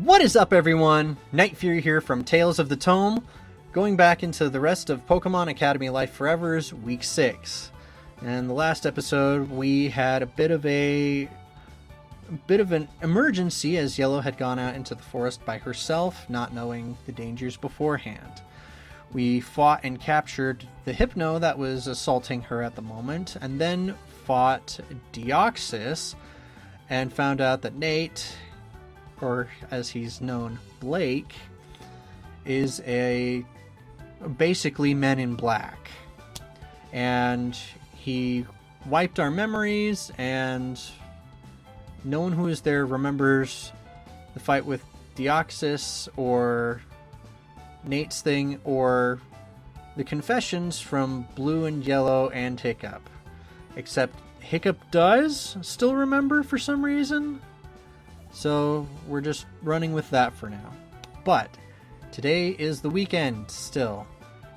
What is up, everyone? NightFury here from Tales of the Tome, going back into the rest of Pokemon Academy Life Forever's Week 6. And the last episode, we had a bit of an emergency as Yellow had gone out into the forest by herself, not knowing the dangers beforehand. We fought and captured the Hypno that was assaulting her at the moment, and then fought Deoxys, and found out that Nate, or as he's known, Blake, is basically Men in Black. And he wiped our memories, and no one who is there remembers the fight with Deoxys, or Nate's thing, or the confessions from Blue and Yellow and Hiccup. Except Hiccup does still remember for some reason. So we're just running with that for now. But today is the weekend still,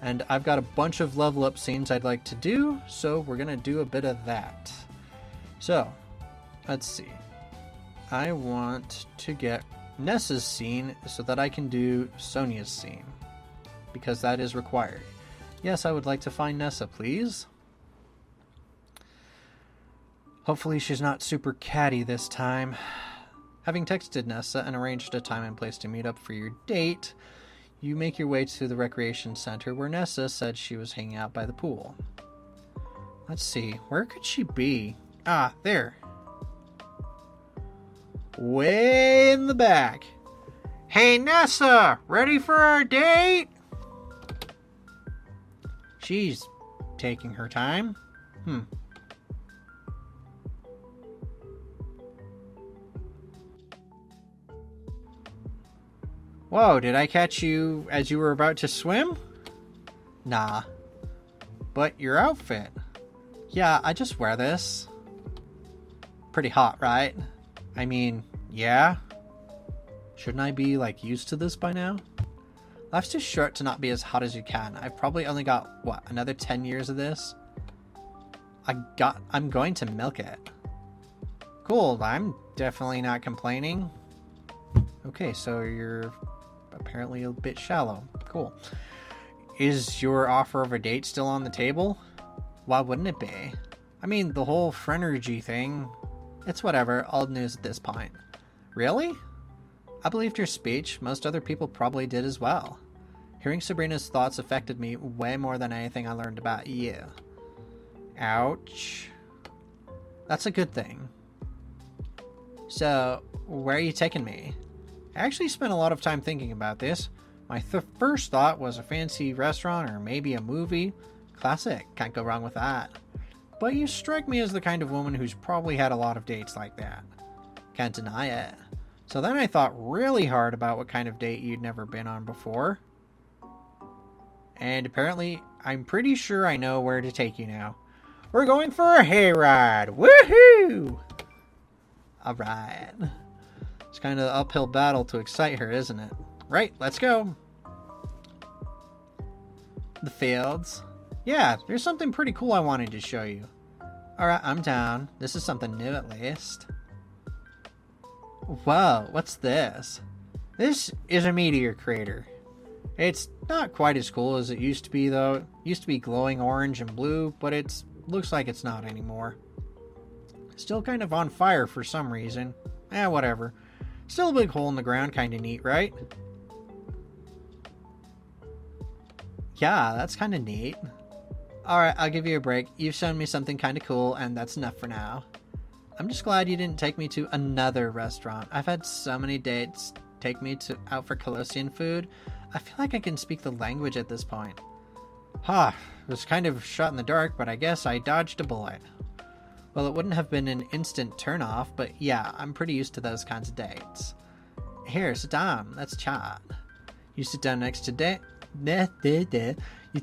and I've got a bunch of level up scenes I'd like to do, so we're going to do a bit of that. So, let's see. I want to get Nessa's scene so that I can do Sonia's scene, because that is required. Yes, I would like to find Nessa, please. Hopefully she's not super catty this time. Having texted Nessa and arranged a time and place to meet up for your date, you make your way to the recreation center where Nessa said she was hanging out by the pool. Let's see, where could she be? Ah, there. Way in the back. Hey Nessa, ready for our date? She's taking her time. Whoa, did I catch you as you were about to swim? Nah. But your outfit. Yeah, I just wear this. Pretty hot, right? I mean, yeah. Shouldn't I be, used to this by now? Life's too short to not be as hot as you can. I've probably only got, another 10 years of this? I'm going to milk it. Cool, I'm definitely not complaining. Okay, so you're apparently a bit shallow. Cool. Is your offer of a date still on the table? Why wouldn't it be? I mean, the whole Phrenergy thing, it's whatever, old news at this point. Really? I believed your speech. Most other people probably did as well. Hearing Sabrina's thoughts affected me way more than anything I learned about you. Ouch. That's a good thing. So, where are you taking me? I actually spent a lot of time thinking about this. My first thought was a fancy restaurant or maybe a movie. Classic, can't go wrong with that. But you strike me as the kind of woman who's probably had a lot of dates like that. Can't deny it. So then I thought really hard about what kind of date you'd never been on before. And apparently, I'm pretty sure I know where to take you now. We're going for a hayride! Woohoo! Alright. It's kind of an uphill battle to excite her, isn't it? Right, let's go. The fields. Yeah, there's something pretty cool I wanted to show you. Alright, I'm down. This is something new at least. Whoa, what's this? This is a meteor crater. It's not quite as cool as it used to be, though. It used to be glowing orange and blue, but it looks like it's not anymore. Still kind of on fire for some reason. Whatever. Still a big hole in the ground, kinda neat, right? Yeah, that's kinda neat. Alright, I'll give you a break. You've shown me something kinda cool, and that's enough for now. I'm just glad you didn't take me to another restaurant. I've had so many dates take me out for Colossian food. I feel like I can speak the language at this point. It was kind of shot in the dark, but I guess I dodged a bullet. Well, it wouldn't have been an instant turn-off, but yeah, I'm pretty used to those kinds of dates. Here, sit down. Let's chat. You sit down next to You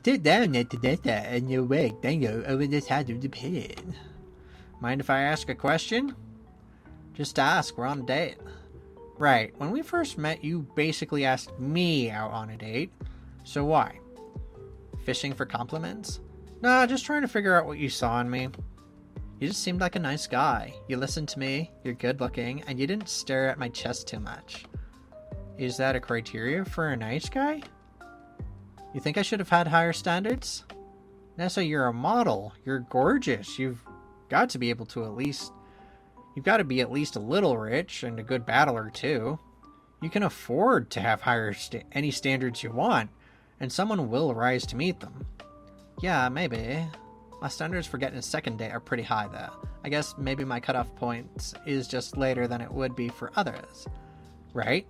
sit down next to Nessa and your wig, then go over the side of the pin. Mind if I ask a question? Just ask, we're on a date. Right, when we first met, you basically asked me out on a date. So why? Fishing for compliments? Nah, just trying to figure out what you saw in me. You just seemed like a nice guy. You listened to me, you're good looking, and you didn't stare at my chest too much. Is that a criteria for a nice guy? You think I should have had higher standards? Nessa, you're a model. You're gorgeous. You've got to be able to at least... You've got to be at least a little rich and a good battler, too. You can afford to have any standards you want, and someone will rise to meet them. Yeah, maybe. My standards for getting a second date are pretty high, though. I guess maybe my cutoff point is just later than it would be for others. Right?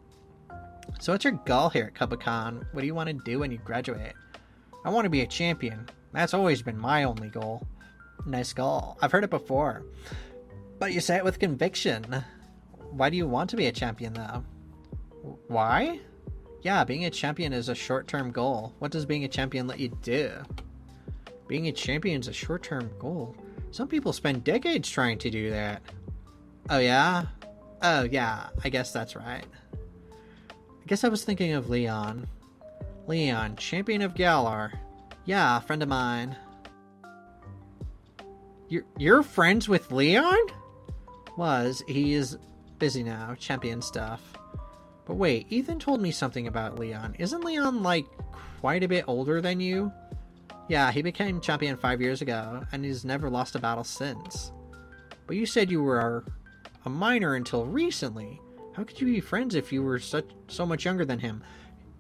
So what's your goal here at Kubicon? What do you want to do when you graduate? I want to be a champion. That's always been my only goal. Nice goal. I've heard it before. But you say it with conviction. Why do you want to be a champion, though? Why? Yeah, being a champion is a short-term goal. What does being a champion let you do? Being a champion is a short-term goal. Some people spend decades trying to do that. Oh, yeah? Oh, yeah. I guess that's right. I guess I was thinking of Leon. Leon, champion of Galar. Yeah, friend of mine. You're friends with Leon? He is busy now, champion stuff. But wait, Ethan told me something about Leon. Isn't Leon, like, quite a bit older than you? Yeah, he became champion 5 years ago, and he's never lost a battle since. But you said you were a minor until recently. How could you be friends if you were so much younger than him?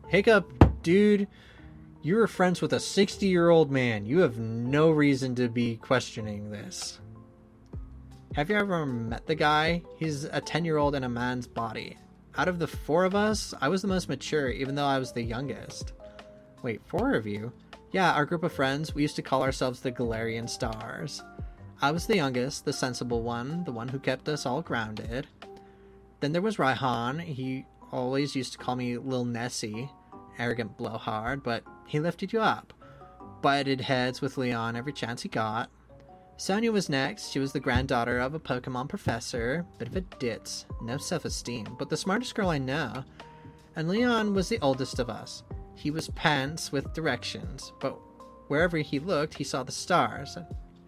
Hiccup, dude. You were friends with a 60-year-old man. You have no reason to be questioning this. Have you ever met the guy? He's a 10-year-old in a man's body. Out of the 4 of us, I was the most mature, even though I was the youngest. Wait, 4 of you? Yeah, our group of friends, we used to call ourselves the Galarian Stars. I was the youngest, the sensible one, the one who kept us all grounded. Then there was Raihan. He always used to call me Lil Nessie, arrogant blowhard, but he lifted you up. Butted heads with Leon every chance he got. Sonia was next. She was the granddaughter of a Pokemon professor. Bit of a ditz. No self-esteem, but the smartest girl I know. And Leon was the oldest of us. He was pants with directions, but wherever he looked, he saw the stars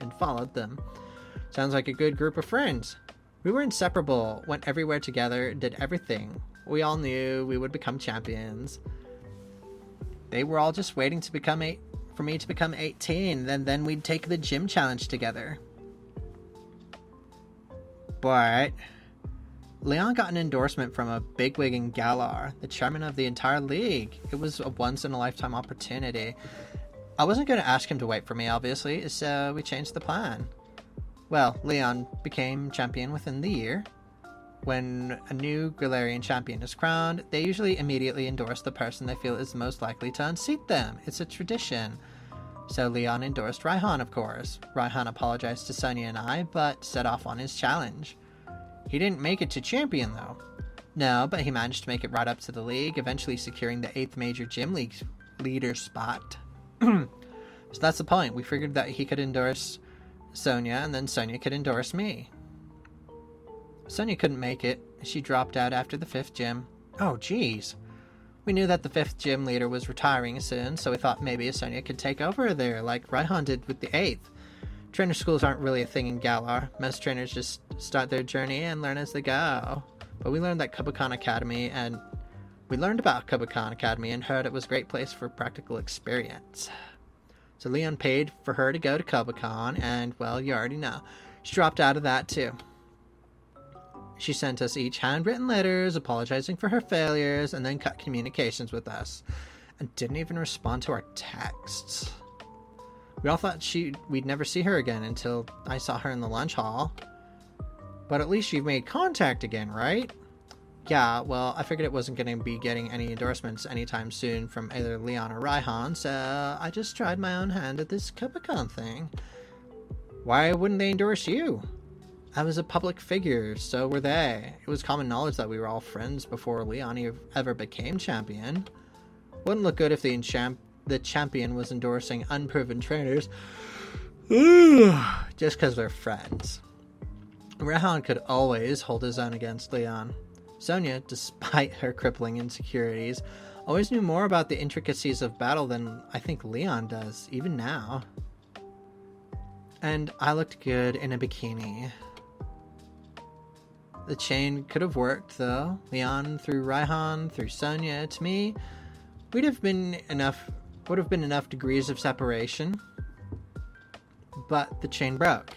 and followed them. Sounds like a good group of friends. We were inseparable, went everywhere together, did everything. We all knew we would become champions. They were all just waiting to for me to become 18, then we'd take the gym challenge together. But Leon got an endorsement from a bigwig in Galar, the chairman of the entire league. It was a once-in-a-lifetime opportunity. I wasn't going to ask him to wait for me, obviously, so we changed the plan. Well, Leon became champion within the year. When a new Galarian champion is crowned, they usually immediately endorse the person they feel is most likely to unseat them. It's a tradition. So Leon endorsed Raihan, of course. Raihan apologized to Sonia and I, but set off on his challenge. He didn't make it to champion, though. No, but he managed to make it right up to the league, eventually securing the 8th major gym league leader spot. So that's the point. We figured that he could endorse Sonia, and then Sonia could endorse me. Sonia couldn't make it. She dropped out after the 5th gym. Oh, geez. We knew that the 5th gym leader was retiring soon, so we thought maybe Sonia could take over there, like Raihan did with the 8th. Trainer schools aren't really a thing in Galar. Most trainers just start their journey and learn as they go. But we learned about Kubicon Academy and heard it was a great place for practical experience. So Leon paid for her to go to Kubicon, and, well, you already know. She dropped out of that, too. She sent us each handwritten letters apologizing for her failures and then cut communications with us and didn't even respond to our texts. We all thought we'd never see her again until I saw her in the lunch hall. But at least she made contact again, right? Yeah, well, I figured it wasn't going to be getting any endorsements anytime soon from either Leon or Raihan, so I just tried my own hand at this Kubicon thing. Why wouldn't they endorse you? I was a public figure, so were they. It was common knowledge that we were all friends before Leon ever became champion. Wouldn't look good if the champion was endorsing unproven trainers just because they're friends. Raihan could always hold his own against Leon. Sonia, despite her crippling insecurities, always knew more about the intricacies of battle than I think Leon does, even now. And I looked good in a bikini. The chain could have worked, though. Leon through Raihan, through Sonia, to me, would have been enough degrees of separation. But the chain broke.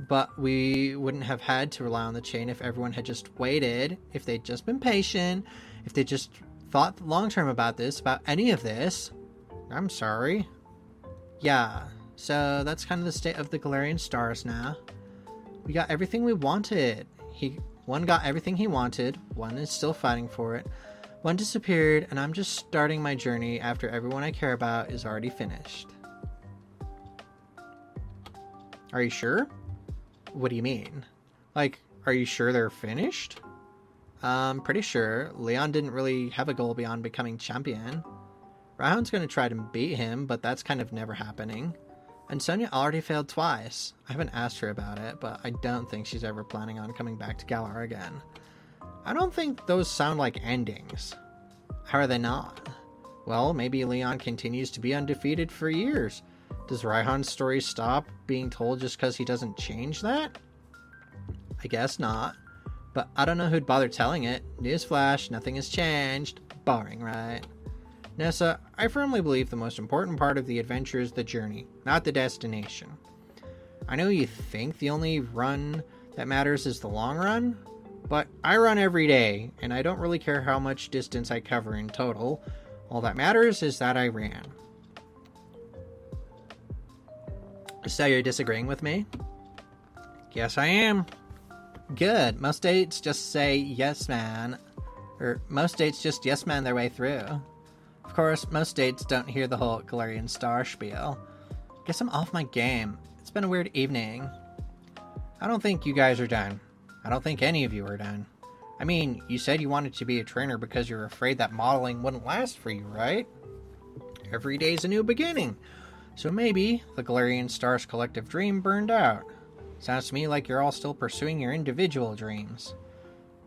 But we wouldn't have had to rely on the chain if everyone had just waited, if they'd just been patient, if they just thought long-term about any of this. I'm sorry. Yeah, so that's kind of the state of the Galarian stars now. We got everything we wanted. One got everything he wanted, one is still fighting for it, one disappeared, and I'm just starting my journey after everyone I care about is already finished. Are you sure? What do you mean? Like, are you sure they're finished? Pretty sure. Leon didn't really have a goal beyond becoming champion. Raihan's gonna try to beat him, but that's kind of never happening. And Sonia already failed twice. I haven't asked her about it, but I don't think she's ever planning on coming back to Galar again. I don't think those sound like endings. How are they not? Well, maybe Leon continues to be undefeated for years. Does Raihan's story stop being told just because he doesn't change that? I guess not. But I don't know who'd bother telling it. Newsflash, nothing has changed. Boring, right? Nessa, I firmly believe the most important part of the adventure is the journey, not the destination. I know you think the only run that matters is the long run, but I run every day, and I don't really care how much distance I cover in total. All that matters is that I ran. So you're disagreeing with me? Yes, I am. Good. Most dates just say yes, man. Or most dates just yes, man their way through. Of course, most dates don't hear the whole Galarian star spiel. Guess I'm off my game. It's been a weird evening. I don't think you guys are done. I don't think any of you are done. I mean, you said you wanted to be a trainer because you were afraid that modeling wouldn't last for you, right? Every day's a new beginning. So maybe the Galarian Stars collective dream burned out. Sounds to me like you're all still pursuing your individual dreams.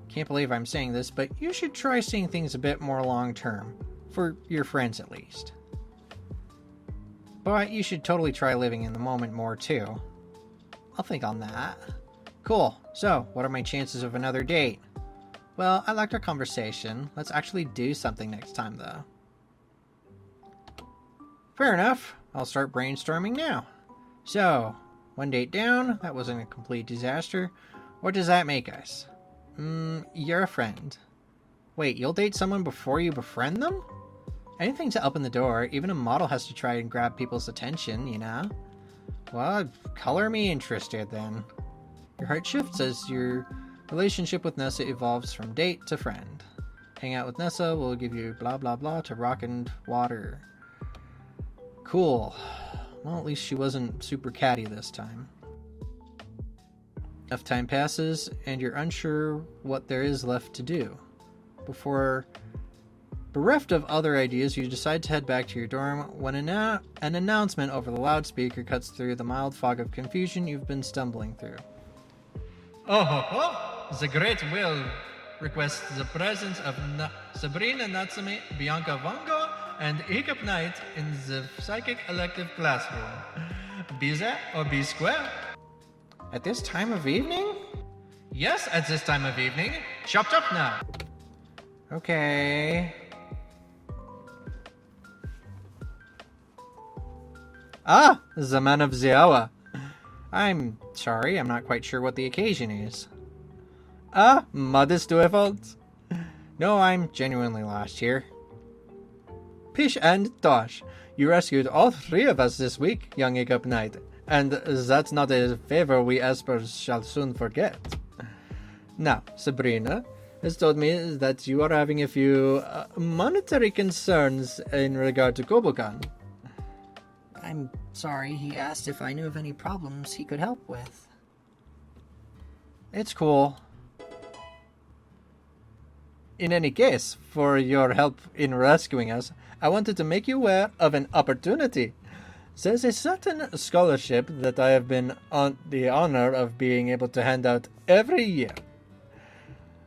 Can't believe I'm saying this, but you should try seeing things a bit more long-term. For your friends, at least. But you should totally try living in the moment more, too. I'll think on that. Cool. So, what are my chances of another date? Well, I liked our conversation. Let's actually do something next time, though. Fair enough. I'll start brainstorming now. So, one date down. That wasn't a complete disaster. What does that make us? You're a friend. Wait, you'll date someone before you befriend them? Anything to open the door. Even a model has to try and grab people's attention, you know? Well, color me interested, then. Your heart shifts as your relationship with Nessa evolves from date to friend. Hang out with Nessa will give you blah blah blah to rock and water. Cool. Well, at least she wasn't super catty this time. Enough time passes, and you're unsure what there is left to do. Before, bereft of other ideas, you decide to head back to your dorm when an announcement over the loudspeaker cuts through the mild fog of confusion you've been stumbling through. Oh ho ho! The Great Will requests the presence of Sabrina Natsume, Bianca Vango, and Hiccup Knight in the Psychic Elective classroom. Be that or be square? At this time of evening? Yes, at this time of evening. Chop chop now! Okay. Ah, the man of the hour. I'm sorry, I'm not quite sure what the occasion is. Ah, modest default. No, I'm genuinely lost here. Pish and Tosh, you rescued all three of us this week, young Hiccup Knight, and that's not a favor we espers shall soon forget. Now, Sabrina has told me that you are having a few monetary concerns in regard to Kobokan. I'm sorry, he asked if I knew of any problems he could help with. It's cool. In any case, for your help in rescuing us, I wanted to make you aware of an opportunity. There's a certain scholarship that I have been on the honor of being able to hand out every year.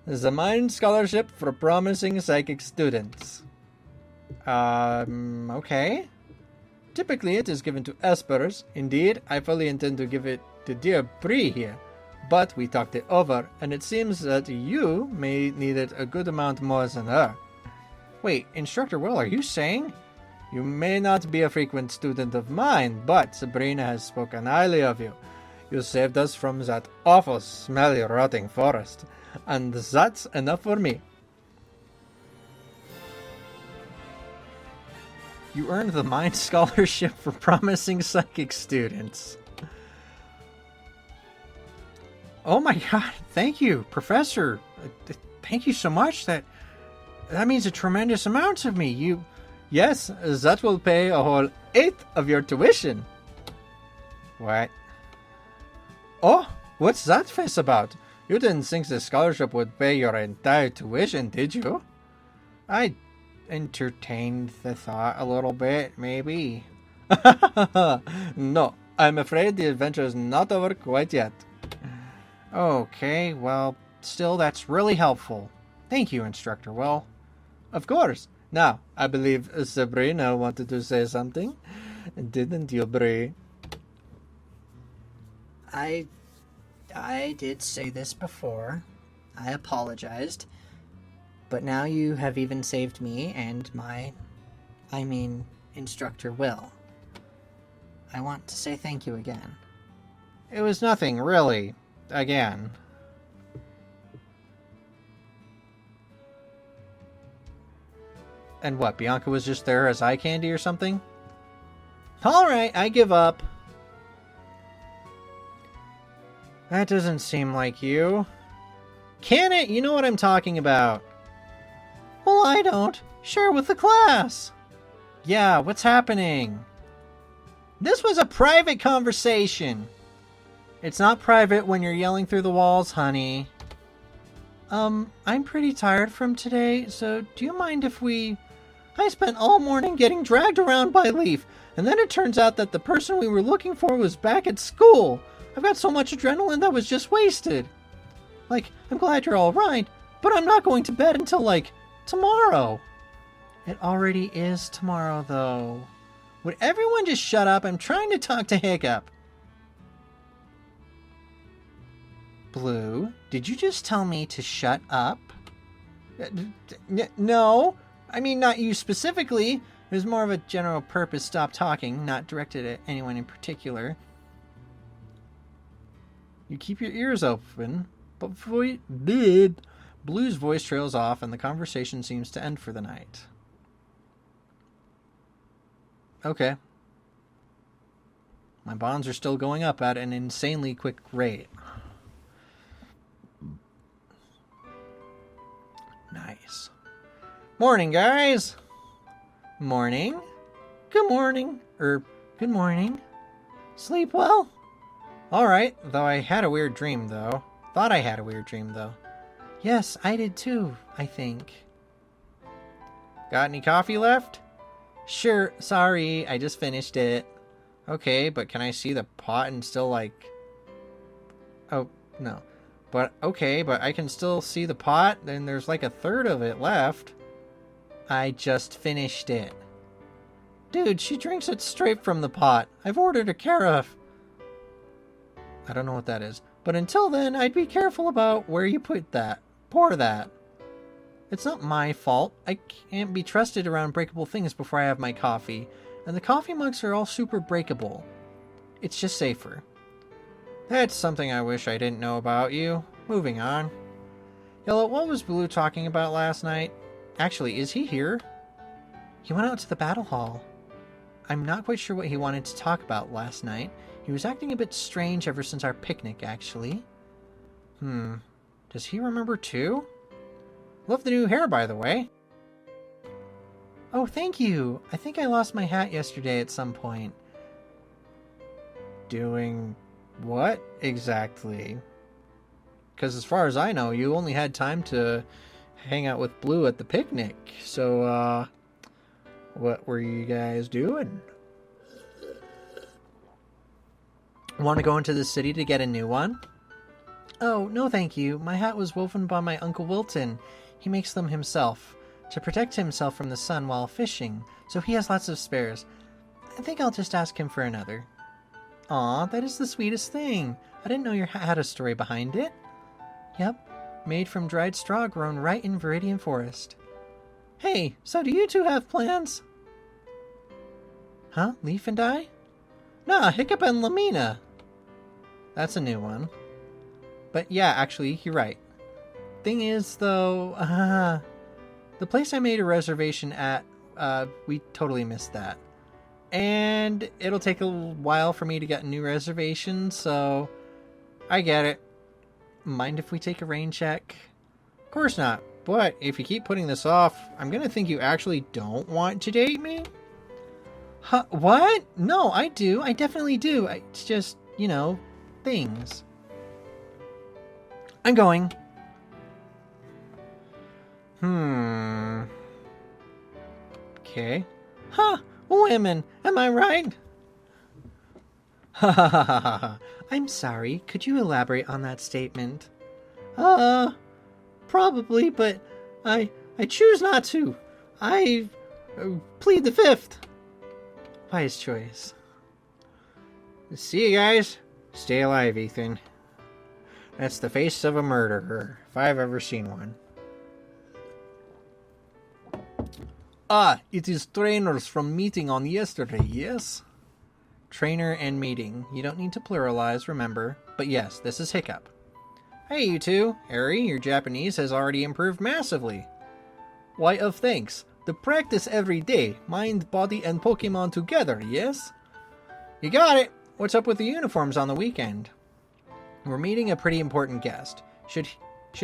The Mind Scholarship for Promising Psychic Students. Okay. Typically it is given to espers. Indeed, I fully intend to give it to dear Bree here. But we talked it over, and it seems that you may need it a good amount more than her. Wait, Instructor Will, are you saying? You may not be a frequent student of mine, but Sabrina has spoken highly of you. You saved us from that awful, smelly, rotting forest, and that's enough for me. You earned the Mind Scholarship for promising psychic students. Oh my god, thank you, Professor. Thank you so much. That means a tremendous amount to me. Yes, that will pay a whole 8 of your tuition. What? Oh, what's that face about? You didn't think the scholarship would pay your entire tuition, did you? I entertained the thought a little bit, maybe. No, I'm afraid the adventure is not over quite yet. Okay, well, still, that's really helpful. Thank you, Instructor Will. Of course. Now, I believe Sabrina wanted to say something. Didn't you, Bree? I did say this before. I apologized. But now you have even saved me and Instructor Will. I want to say thank you again. It was nothing, really. Again. And what, Bianca was just there as eye candy or something? Alright, I give up. That doesn't seem like you. Can it? You know what I'm talking about. Well, I don't. Share with the class. Yeah, what's happening? This was a private conversation. It's not private when you're yelling through the walls, honey. I'm pretty tired from today, so do you mind if I spent all morning getting dragged around by Leaf, and then it turns out that the person we were looking for was back at school. I've got so much adrenaline that was just wasted. I'm glad you're alright, but I'm not going to bed until, tomorrow. It already is tomorrow, though. Would everyone just shut up? I'm trying to talk to Hiccup. Blue, did you just tell me to shut up? No. I mean, not you specifically. It was more of a general purpose stop talking, not directed at anyone in particular. You keep your ears open, but Blue's voice trails off and the conversation seems to end for the night. Okay. My bonds are still going up at an insanely quick rate. Nice. Morning, guys. Morning. Good morning. Good morning. Sleep well? Alright, though I had a weird dream, though. Thought I had a weird dream, though. Yes, I did too, I think. Got any coffee left? Sure, sorry, I just finished it. Okay, but can I see the pot and still, Oh, no. But, okay, but I can still see the pot, and there's a third of it left. I just finished it. Dude, she drinks it straight from the pot. I've ordered a carafe. I don't know what that is. But until then, I'd be careful about where you put that. Pour that. It's not my fault. I can't be trusted around breakable things before I have my coffee. And the coffee mugs are all super breakable. It's just safer. That's something I wish I didn't know about you. Moving on. Yellow, what was Blue talking about last night? Actually, is he here? He went out to the battle hall. I'm not quite sure what he wanted to talk about last night. He was acting a bit strange ever since our picnic, actually. Does he remember too? Love the new hair, by the way. Oh, thank you. I think I lost my hat yesterday at some point. Doing what exactly? Because as far as I know, you only had time to hang out with Blue at the picnic. So, what were you guys doing? Want to go into the city to get a new one? Oh, no thank you. My hat was woven by my Uncle Wilton. He makes them himself, to protect himself from the sun while fishing, so he has lots of spares. I think I'll just ask him for another. Aw, that is the sweetest thing. I didn't know your hat had a story behind it. Yep, made from dried straw grown right in Viridian Forest. Hey, so do you two have plans? Huh? Leaf and I? Nah, Hiccup and Lamina. That's a new one. But yeah, actually, you're right. Thing is, though, the place I made a reservation at, we totally missed that. And it'll take a while for me to get a new reservation, so I get it. Mind if we take a rain check? Of course not. But if you keep putting this off, I'm gonna think you actually don't want to date me? Huh? What? No, I do. I definitely do. It's just, you know, things. I'm going. Okay. Huh. Women. Am I right? Ha ha ha ha ha. I'm sorry. Could you elaborate on that statement? Probably, but I choose not to. I plead the fifth. Wise choice. See you guys. Stay alive, Ethan. That's the face of a murderer, if I've ever seen one. Ah, it is trainers from meeting on yesterday, yes? Trainer and meeting. You don't need to pluralize, remember. But yes, this is Hiccup. Hey, you two. Harry, your Japanese has already improved massively. Why, of thanks. The practice every day. Mind, body, and Pokemon together, yes? You got it. What's up with the uniforms on the weekend? We're meeting a pretty important guest. Should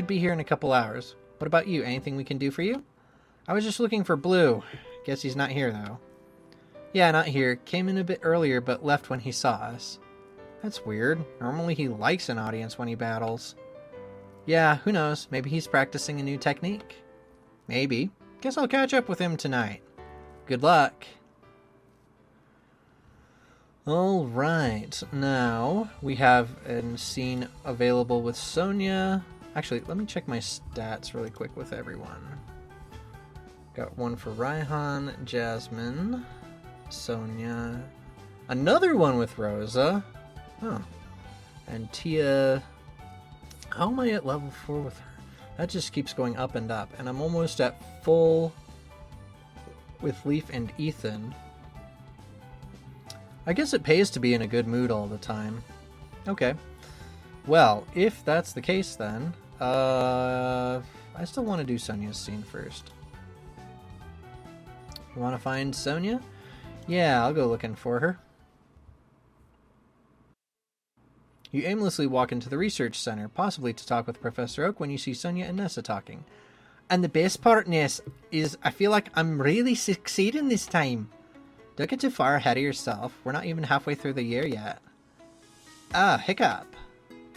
be here in a couple hours. What about you? Anything we can do for you? I was just looking for Blue. Guess he's not here, though. Yeah, not here. Came in a bit earlier, but left when he saw us. That's weird. Normally he likes an audience when he battles. Yeah, who knows? Maybe he's practicing a new technique. Maybe. Guess I'll catch up with him tonight. Good luck. Alright, now we have a scene available with Sonia. Actually, let me check my stats really quick with everyone. Got one for Raihan, Jasmine, Sonia. Another one with Rosa. Huh. And Tia. How am I at level 4 with her? That just keeps going up and up. And I'm almost at full with Leaf and Ethan. I guess it pays to be in a good mood all the time. Okay. Well, if that's the case then, I still want to do Sonia's scene first. You want to find Sonia? Yeah, I'll go looking for her. You aimlessly walk into the research center, possibly to talk with Professor Oak when you see Sonia and Nessa talking. And the best part, Ness, is I feel like I'm really succeeding this time. Don't get too far ahead of yourself. We're not even halfway through the year yet. Ah, Hiccup.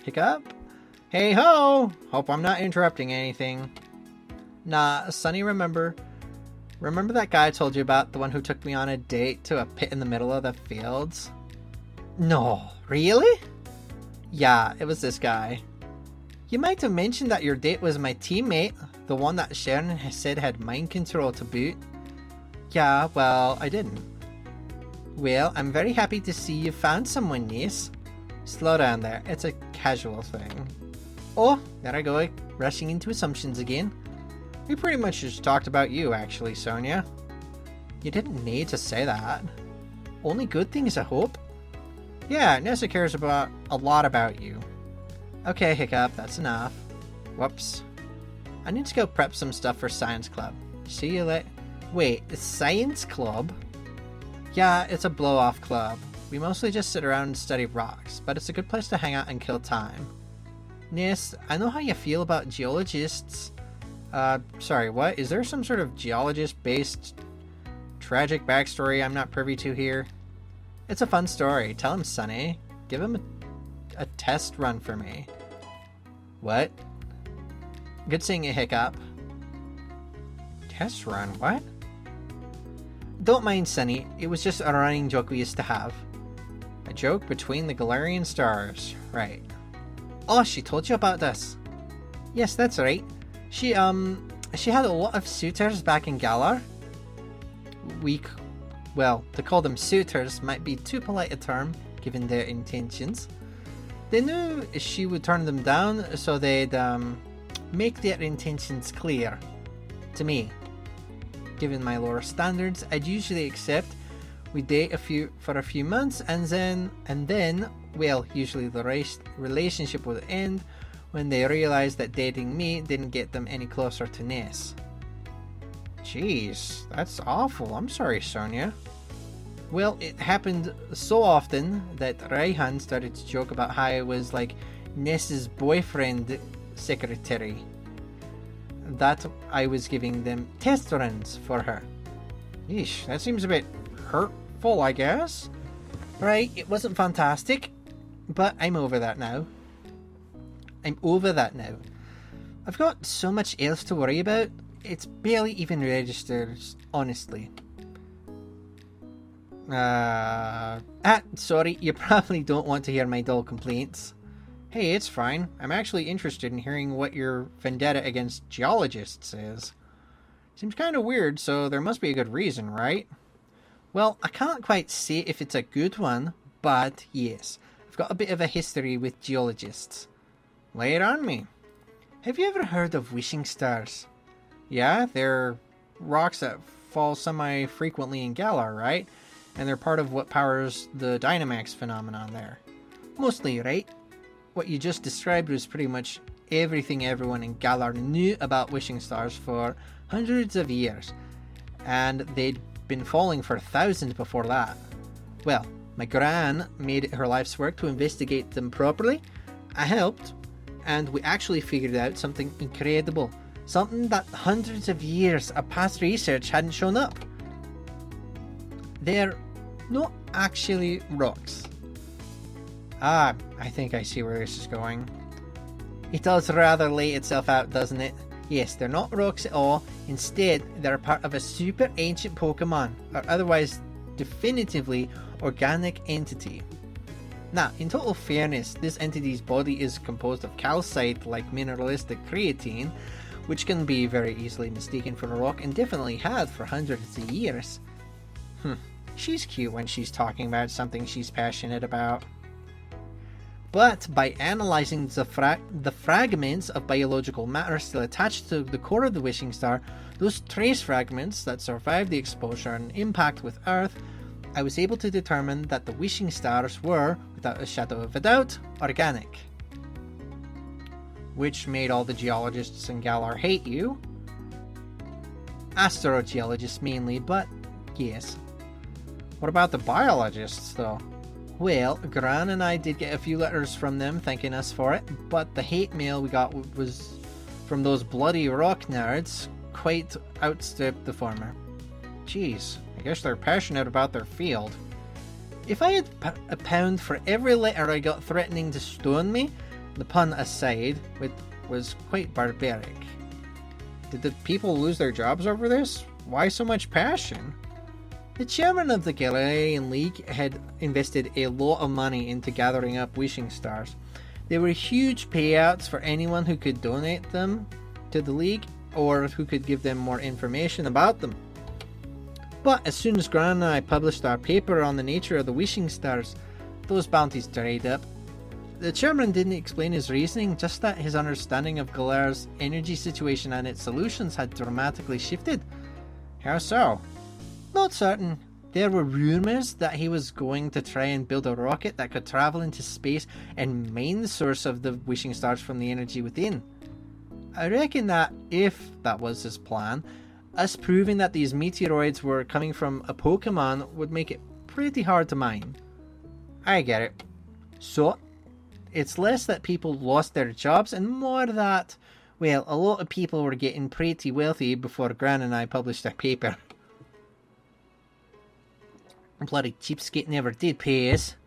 Hiccup? Hey ho! Hope I'm not interrupting anything. Nah, Sonny, remember that guy I told you about? The one who took me on a date to a pit in the middle of the fields? No, really? Yeah, it was this guy. You might have mentioned that your date was my teammate, the one that Sharon said had mind control to boot. Yeah, well, I didn't. Well, I'm very happy to see you found someone nice. Slow down there, it's a casual thing. Oh, there I go, rushing into assumptions again. We pretty much just talked about you, actually, Sonia. You didn't need to say that. Only good things, I hope. Yeah, Nessa cares a lot about you. Okay, Hiccup, that's enough. Whoops. I need to go prep some stuff for Science Club. See you later. Wait, the Science Club? Yeah, it's a blow-off club. We mostly just sit around and study rocks, but it's a good place to hang out and kill time. Ness, I know how you feel about geologists. Sorry, what? Is there some sort of geologist-based tragic backstory I'm not privy to here? It's a fun story. Tell him, Sonny. Give him a test run for me. What? Good seeing you, Hiccup. Test run? What? Don't mind, Sonny. It was just a running joke we used to have. A joke between the Galarian stars. Right. Oh, she told you about this. Yes, that's right. She had a lot of suitors back in Galar. Well, to call them suitors might be too polite a term, given their intentions. They knew she would turn them down, so they'd make their intentions clear to me. Given my lower standards, I'd usually accept. We date for a few months, and then, well, usually the relationship would end when they realized that dating me didn't get them any closer to Ness. Jeez, that's awful. I'm sorry, Sonia. Well, it happened so often that Raihan started to joke about how I was like Ness's boyfriend secretary. That I was giving them test runs for her. Yeesh, that seems a bit hurtful, I guess. Right, it wasn't fantastic, but I'm over that now. I've got so much else to worry about, it's barely even registers, honestly. Sorry, you probably don't want to hear my dull complaints. Hey, it's fine. I'm actually interested in hearing what your vendetta against geologists is. Seems kind of weird, so there must be a good reason, right? Well, I can't quite say if it's a good one, but yes, I've got a bit of a history with geologists. Lay it on me. Have you ever heard of wishing stars? Yeah, they're rocks that fall semi-frequently in Galar, right? And they're part of what powers the Dynamax phenomenon there. Mostly, right? What you just described was pretty much everything everyone in Galar knew about wishing stars for hundreds of years. And they'd been falling for thousands before that. Well, my gran made it her life's work to investigate them properly. I helped, and we actually figured out something incredible. Something that hundreds of years of past research hadn't shown up. They're not actually rocks. I think I see where this is going. It does rather lay itself out, doesn't it? Yes, they're not rocks at all. Instead, they're part of a super ancient Pokemon, or otherwise definitively organic entity. Now, in total fairness, this entity's body is composed of calcite-like mineralistic creatine, which can be very easily mistaken for a rock and definitely had for hundreds of years. She's cute when she's talking about something she's passionate about. But by analysing the fragments of biological matter still attached to the core of the wishing star, those trace fragments that survived the exposure and impact with Earth, I was able to determine that the wishing stars were, without a shadow of a doubt, organic. Which made all the geologists in Galar hate you. Astrogeologists mainly, but yes. What about the biologists, though? Well, Gran and I did get a few letters from them thanking us for it, but the hate mail we got was from those bloody rock nerds quite outstripped the former. Jeez, I guess they're passionate about their field. If I had a pound for every letter I got threatening to stone me, the pun aside, which was quite barbaric. Did the people lose their jobs over this? Why so much passion? The chairman of the Galarian League had invested a lot of money into gathering up wishing stars. There were huge payouts for anyone who could donate them to the League or who could give them more information about them. But as soon as Gran and I published our paper on the nature of the wishing stars, those bounties dried up. The chairman didn't explain his reasoning, just that his understanding of Galar's energy situation and its solutions had dramatically shifted. How so? Not certain. There were rumours that he was going to try and build a rocket that could travel into space and mine the source of the wishing stars from the energy within. I reckon that if that was his plan, us proving that these meteoroids were coming from a Pokemon would make it pretty hard to mine. I get it. So, it's less that people lost their jobs and more that, well, a lot of people were getting pretty wealthy before Gran and I published our paper. Bloody cheapskate never did pay us.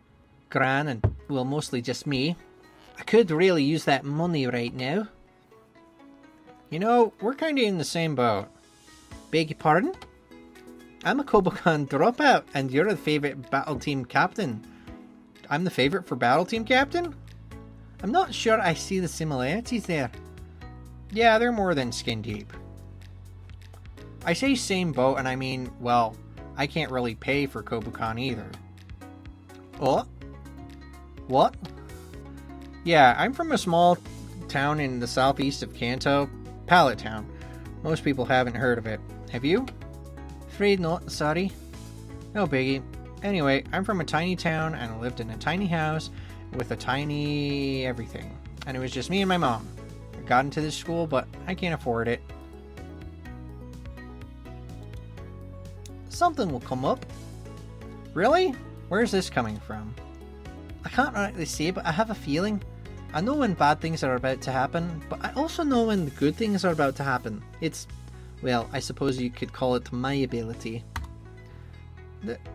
Gran and, well, mostly just me. I could really use that money right now. You know, we're kinda in the same boat. Beg your pardon? I'm a Kobokan dropout, and you're the favourite battle team captain. I'm the favourite for battle team captain? I'm not sure I see the similarities there. Yeah, they're more than skin deep. I say same boat, and I mean, well, I can't really pay for Kobukan either. Oh? What? Yeah, I'm from a small town in the southeast of Kanto, Pallet Town. Most people haven't heard of it. Have you? Afraid not, sorry. No biggie. Anyway, I'm from a tiny town and I lived in a tiny house with a tiny everything. And it was just me and my mom. I got into this school, but I can't afford it. Something will come up. Really? Where's this coming from? I can't rightly say, but I have a feeling. I know when bad things are about to happen, but I also know when the good things are about to happen. It's, well, I suppose you could call it my ability.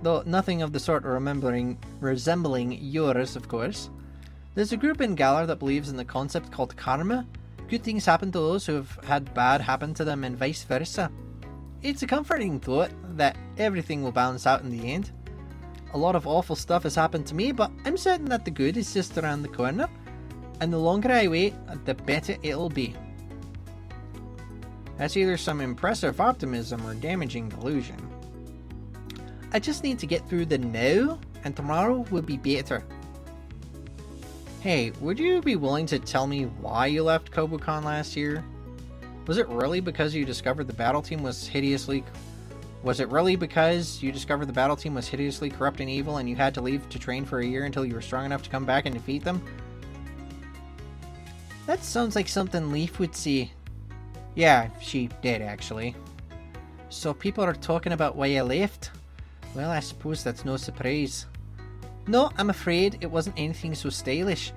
Though nothing of the sort resembling yours, of course. There's a group in Galar that believes in the concept called karma. Good things happen to those who have had bad happen to them and vice versa. It's a comforting thought that everything will balance out in the end. A lot of awful stuff has happened to me, but I'm certain that the good is just around the corner. And the longer I wait, the better it'll be. That's either some impressive optimism or damaging delusion. I just need to get through the now, and tomorrow will be better. Hey, would you be willing to tell me why you left Kobukan last year? Was it really because you discovered the battle team was hideously corrupt and evil and you had to leave to train for a year until you were strong enough to come back and defeat them? That sounds like something Leaf would say. Yeah, she did actually. So people are talking about why I left? Well, I suppose that's no surprise. No, I'm afraid it wasn't anything so stylish.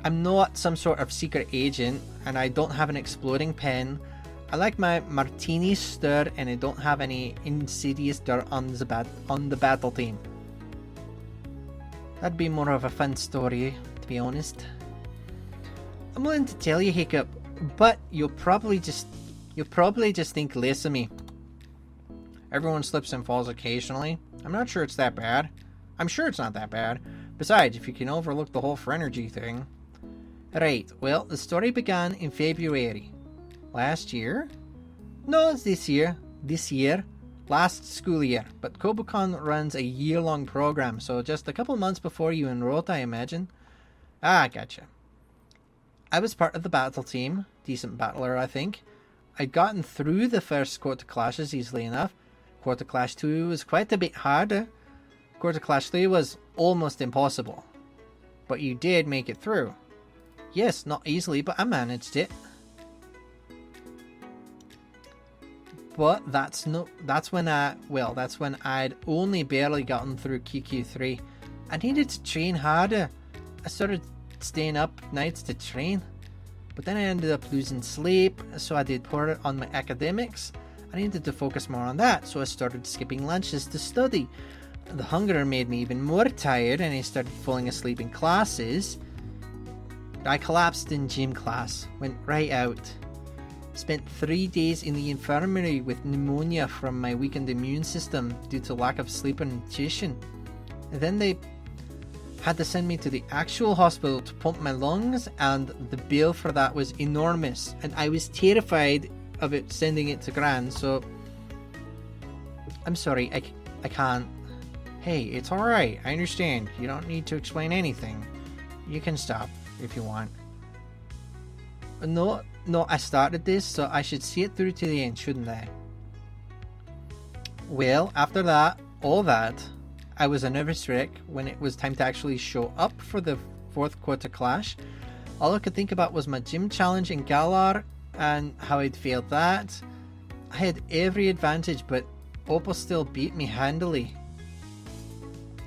I'm not some sort of secret agent, and I don't have an exploding pen. I like my martini stirred, and I don't have any insidious dirt on the battle team. That'd be more of a fun story, to be honest. I'm willing to tell you, Hiccup, but you'll probably just think less of me. Everyone slips and falls occasionally. I'm not sure it's that bad. I'm sure it's not that bad. Besides, if you can overlook the whole Phrenergy thing. Right, well, the story began in February. Last year? No, it's this year. Last school year. But Kobukan runs a year-long program, so just a couple months before you enrolled, I imagine. Ah, gotcha. I was part of the battle team. Decent battler, I think. I'd gotten through the first quarter clashes easily enough. Quarter clash 2 was quite a bit harder. Quarter clash 3 was almost impossible. But you did make it through. Yes, not easily, but I managed it. But that's when I'd only barely gotten through QQ3. I needed to train harder. I started staying up nights to train. But then I ended up losing sleep, so I did poor on my academics. I needed to focus more on that, so I started skipping lunches to study. The hunger made me even more tired, and I started falling asleep in classes. I collapsed in gym class, went right out. Spent 3 days in the infirmary with pneumonia from my weakened immune system due to lack of sleep and nutrition. And then they had to send me to the actual hospital to pump my lungs, and the bill for that was enormous, and I was terrified of it sending it to Gran, so I'm sorry, I can't. Hey, it's alright, I understand. You don't need to explain anything. You can stop if you want. No, I started this, so I should see it through to the end, shouldn't I? Well, after all that, I was a nervous wreck when it was time to actually show up for the fourth quarter clash. All I could think about was my gym challenge in Galar and how I'd failed that. I had every advantage, but Opal still beat me handily.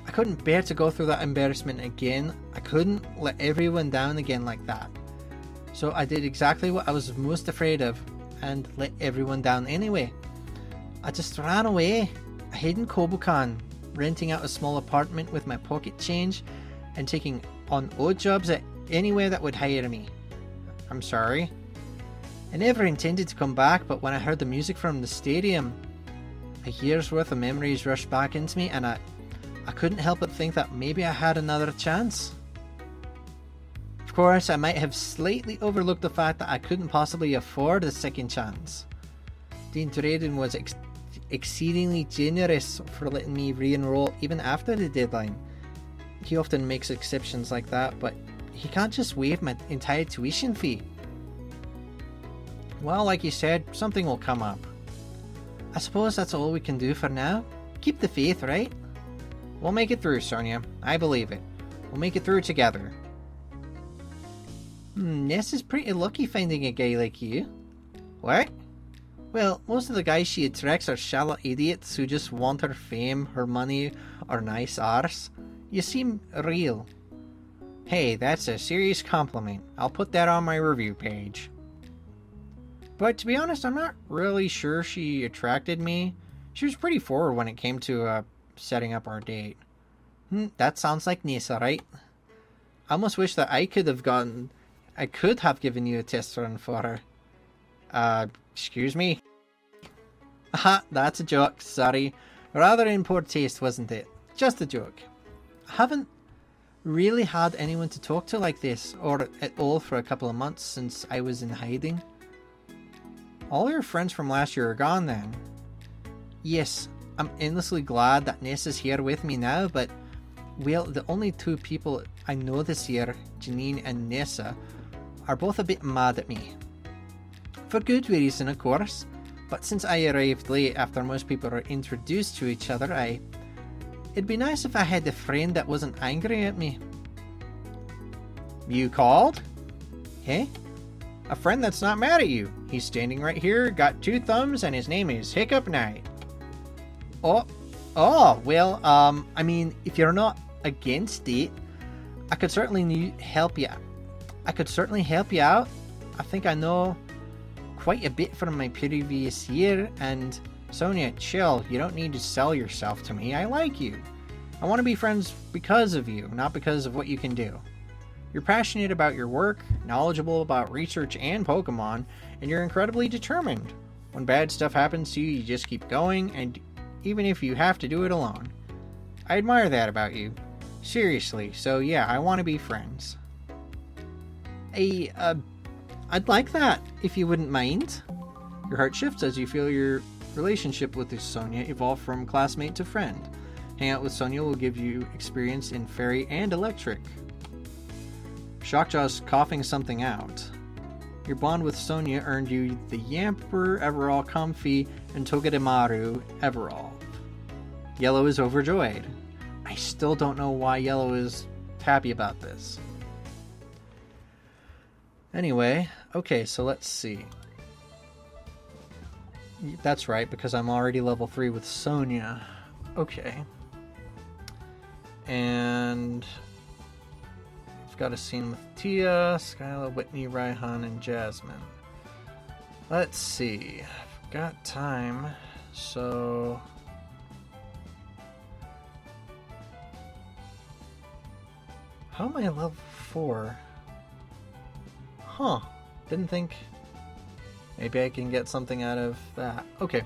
I couldn't bear to go through that embarrassment again. I couldn't let everyone down again like that. So I did exactly what I was most afraid of and let everyone down anyway. I just ran away. I hid in Kobukan, renting out a small apartment with my pocket change and taking on odd jobs at anywhere that would hire me. I'm sorry. I never intended to come back, but when I heard the music from the stadium, a year's worth of memories rushed back into me, and I couldn't help but think that maybe I had another chance. Of course, I might have slightly overlooked the fact that I couldn't possibly afford a second chance. Dean Drayden was exceedingly generous for letting me re-enroll even after the deadline. He often makes exceptions like that, but he can't just waive my entire tuition fee. Well, like you said, something will come up. I suppose that's all we can do for now. Keep the faith, right? We'll make it through, Sonia. I believe it. We'll make it through together. Ness is pretty lucky finding a guy like you. What? Well, most of the guys she attracts are shallow idiots who just want her fame, her money, or nice arse. You seem real. Hey, that's a serious compliment. I'll put that on my review page. But to be honest, I'm not really sure she attracted me. She was pretty forward when it came to setting up our date. That sounds like Nisa, right? I almost wish that I could have given you a test run for her. Excuse me? Aha, that's a joke, sorry. Rather in poor taste, wasn't it? Just a joke. I haven't really had anyone to talk to like this, or at all for a couple of months since I was in hiding. All your friends from last year are gone then. Yes, I'm endlessly glad that Ness is here with me now, but, well, the only two people I know this year, Janine and Nessa, are both a bit mad at me. For good reason, of course, but since I arrived late after most people are introduced to each other, it'd be nice if I had a friend that wasn't angry at me. You called? Hey? A friend that's not mad at you. He's standing right here, got 2 thumbs, and his name is Hiccup Knight. Oh, well, I mean, if you're not against it, I could certainly help you. I think I know quite a bit from my previous year, and Sonia, chill. You don't need to sell yourself to me. I like you. I want to be friends because of you, not because of what you can do. You're passionate about your work, knowledgeable about research and Pokemon, and you're incredibly determined. When bad stuff happens to you, you just keep going, and even if you have to do it alone. I admire that about you. Seriously, so yeah, I want to be friends. I'd like that, if you wouldn't mind. Your heart shifts as you feel your relationship with Sonia evolve from classmate to friend. Hang out with Sonia will give you experience in fairy and electric. Shockjaw's coughing something out. Your bond with Sonia earned you the Yamper Everall Comfy and Togedemaru Everall. Yellow is overjoyed. I still don't know why Yellow is happy about this. Anyway, okay, so let's see. That's right, because I'm already level 3 with Sonia. Okay. And I've got a scene with Tia, Skyla, Whitney, Raihan, and Jasmine. Let's see. I've got time, so... How am I level 4? Huh. Didn't think... Maybe I can get something out of that. Okay.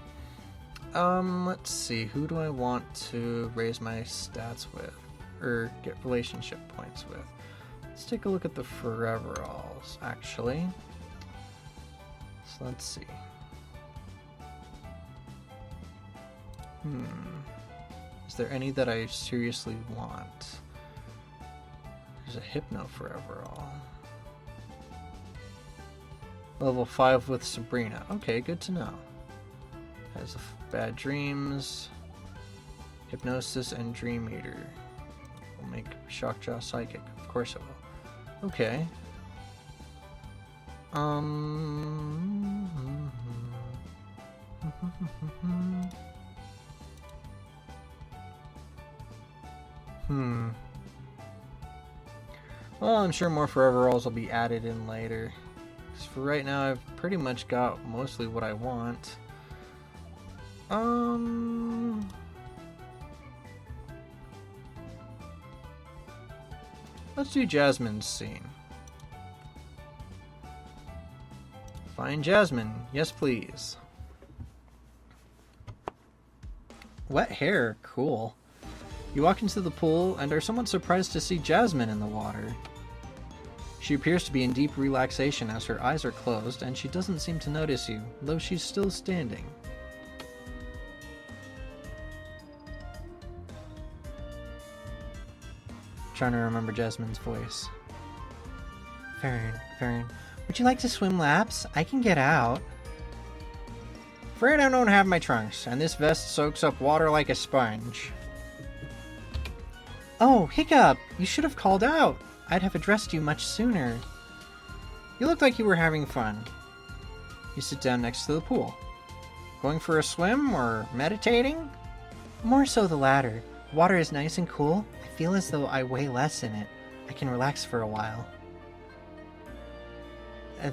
Let's see. Who do I want to raise my stats with? Or get relationship points with? Let's take a look at the Foreveralls, actually. So let's see. Is there any that I seriously want? There's a Hypno Foreverall. Level 5 with Sabrina. Okay, good to know. Has Bad Dreams, Hypnosis, and Dream Eater. We'll make Shockjaw Psychic. Of course it will. Okay. Well, I'm sure more Foreveralls will be added in later. Because for right now, I've pretty much got mostly what I want. Let's do Jasmine's scene. Find Jasmine. Yes, please. Wet hair. Cool. You walk into the pool and are somewhat surprised to see Jasmine in the water. She appears to be in deep relaxation as her eyes are closed, and she doesn't seem to notice you, though she's still standing. Trying to remember Jasmine's voice. Fern, would you like to swim laps? I can get out. Afraid I don't have my trunks, and this vest soaks up water like a sponge. Oh, Hiccup! You should have called out. I'd have addressed you much sooner. You looked like you were having fun. You sit down next to the pool. Going for a swim or meditating? More so the latter. Water is nice and cool. I feel as though I weigh less in it. I can relax for a while.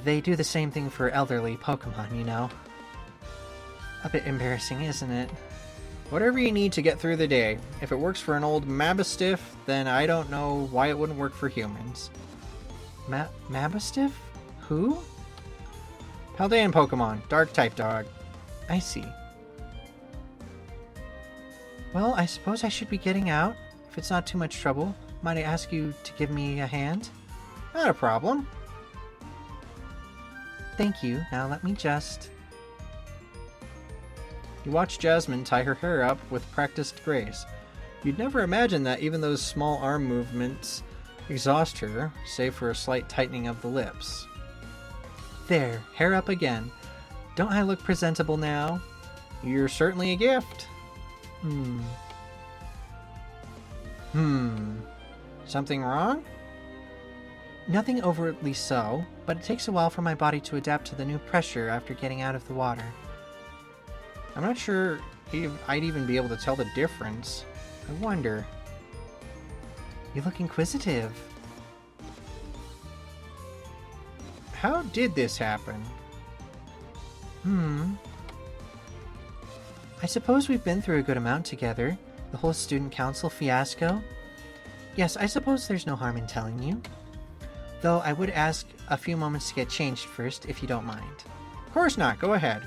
They do the same thing for elderly Pokemon, you know. A bit embarrassing, isn't it? Whatever you need to get through the day. If it works for an old Mabastiff, then I don't know why it wouldn't work for humans. Mabastiff? Who? Paldean Pokemon, Dark-type dog. I see. Well, I suppose I should be getting out. If it's not too much trouble, might I ask you to give me a hand? Not a problem. Thank you. Now let me just... You watch Jasmine tie her hair up with practiced grace. You'd never imagine that even those small arm movements exhaust her, save for a slight tightening of the lips. There, hair up again. Don't I look presentable now? You're certainly a gift. Something wrong? Nothing overtly so, but it takes a while for my body to adapt to the new pressure after getting out of the water. I'm not sure I'd even be able to tell the difference. I wonder. You look inquisitive. How did this happen? I suppose we've been through a good amount together. The whole student council fiasco. Yes, I suppose there's no harm in telling you. Though I would ask a few moments to get changed first, if you don't mind. Of course not. Go ahead.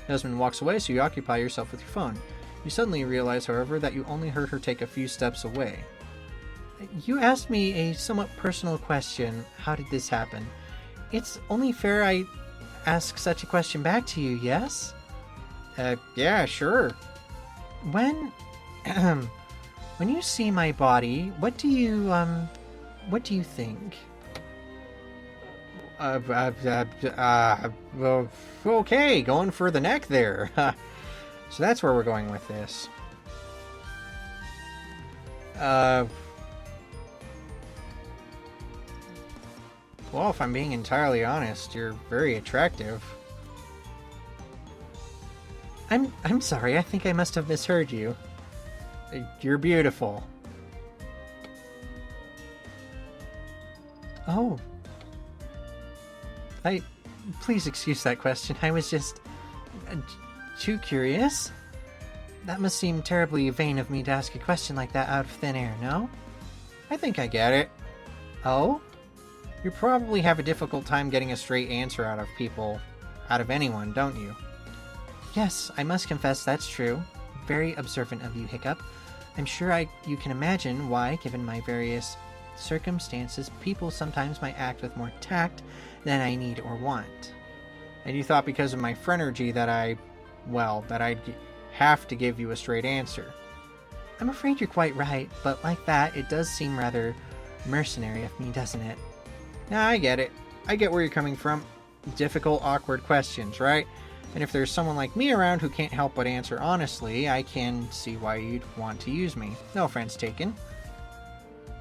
Jasmine walks away, so you occupy yourself with your phone. You suddenly realize, however, that you only heard her take a few steps away. You asked me a somewhat personal question. How did this happen? It's only fair I ask such a question back to you, yes? Yeah, sure. When you see my body, what do you think? Well, okay, going for the neck there. So that's where we're going with this. Well, if I'm being entirely honest, you're very attractive. I'm sorry, I think I must have misheard you. You're beautiful. Oh. Please excuse that question. I was just too curious. That must seem terribly vain of me to ask a question like that out of thin air, no? I think I get it. Oh? You probably have a difficult time getting a straight answer out of anyone, don't you? Yes, I must confess that's true. Very observant of you, Hiccup. I'm sure you can imagine why, given my various circumstances, people sometimes might act with more tact than I need or want. And you thought because of my phrenergy that I'd have to give you a straight answer. I'm afraid you're quite right, but like that, it does seem rather mercenary of me, doesn't it? Nah, I get it. I get where you're coming from. Difficult, awkward questions, right? And if there's someone like me around who can't help but answer honestly, I can see why you'd want to use me. No offense taken.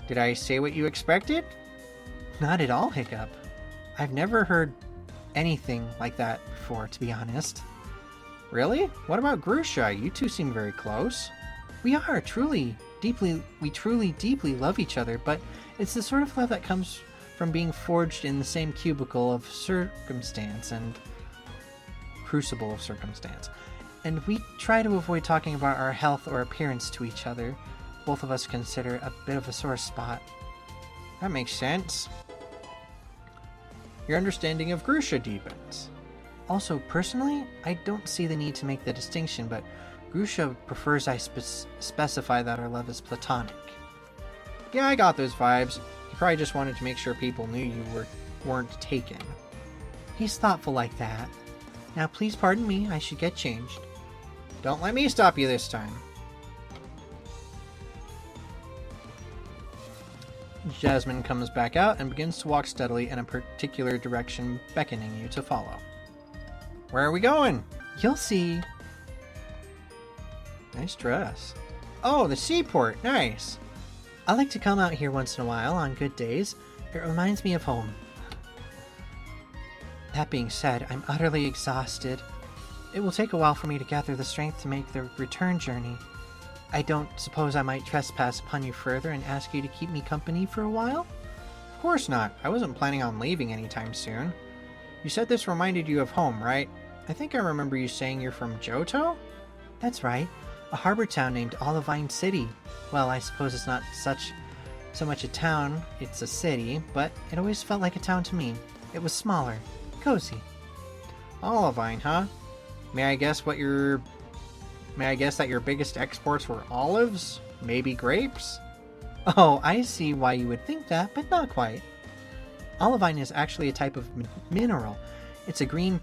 Did I say what you expected? Not at all, Hiccup. I've never heard anything like that before, to be honest. Really? What about Grusha? You two seem very close. We truly deeply love each other, but it's the sort of love that comes from being forged in the same cubicle of circumstance and crucible of circumstance. And we try to avoid talking about our health or appearance to each other. Both of us consider a bit of a sore spot. That makes sense. Your understanding of Grusha deepens. Also, personally, I don't see the need to make the distinction, but Grusha prefers I specify that our love is platonic. Yeah, I got those vibes. He probably just wanted to make sure people knew you weren't taken. He's thoughtful like that. Now please pardon me, I should get changed. Don't let me stop you this time. Jasmine comes back out and begins to walk steadily in a particular direction, beckoning you to follow. Where are we going? You'll see. Nice dress. Oh, the seaport. Nice. I like to come out here once in a while on good days. It reminds me of home. That being said, I'm utterly exhausted. It will take a while for me to gather the strength to make the return journey. I don't suppose I might trespass upon you further and ask you to keep me company for a while? Of course not. I wasn't planning on leaving anytime soon. You said this reminded you of home, right? I think I remember you saying you're from Johto? That's right. A harbor town named Olivine City. Well, I suppose it's not so much a town, it's a city, but it always felt like a town to me. It was smaller, cozy. Olivine, huh? May I guess that your biggest exports were olives? Maybe grapes? Oh, I see why you would think that, but not quite. Olivine is actually a type of mineral. It's a green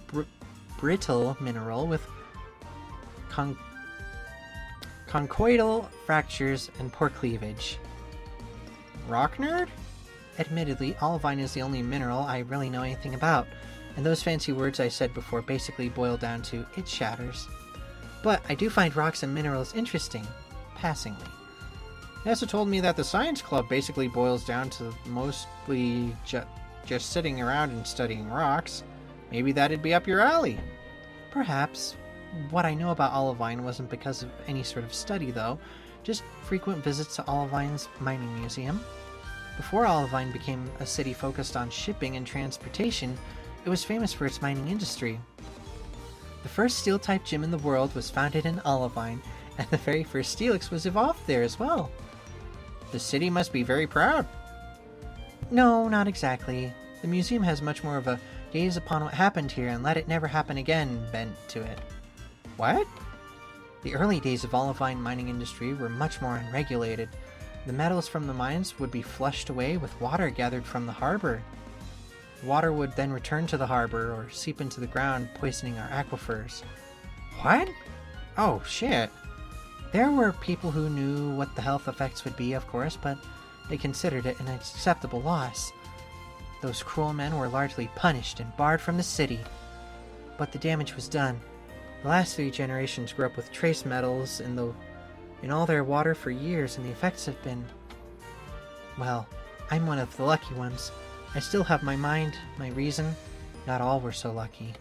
brittle mineral with conchoidal fractures and poor cleavage. Rock nerd? Admittedly, olivine is the only mineral I really know anything about, and those fancy words I said before basically boil down to it shatters. But I do find rocks and minerals interesting, passingly. He also told me that the science club basically boils down to mostly just sitting around and studying rocks. Maybe that'd be up your alley. Perhaps. What I know about Olivine wasn't because of any sort of study, though, just frequent visits to Olivine's mining museum. Before Olivine became a city focused on shipping and transportation, it was famous for its mining industry. The first steel-type gym in the world was founded in Olivine, and the very first Steelix was evolved there as well. The city must be very proud. No, not exactly. The museum has much more of a gaze upon what happened here and let it never happen again bent to it. What? The early days of Olivine mining industry were much more unregulated. The metals from the mines would be flushed away with water gathered from the harbor. The water would then return to the harbor or seep into the ground, poisoning our aquifers. What? Oh, shit. There were people who knew what the health effects would be, of course, but they considered it an acceptable loss. Those cruel men were largely punished and barred from the city. But the damage was done. The last 3 generations grew up with trace metals in all their water for years, and the effects have been... Well, I'm one of the lucky ones. I still have my mind, my reason. Not all were so lucky.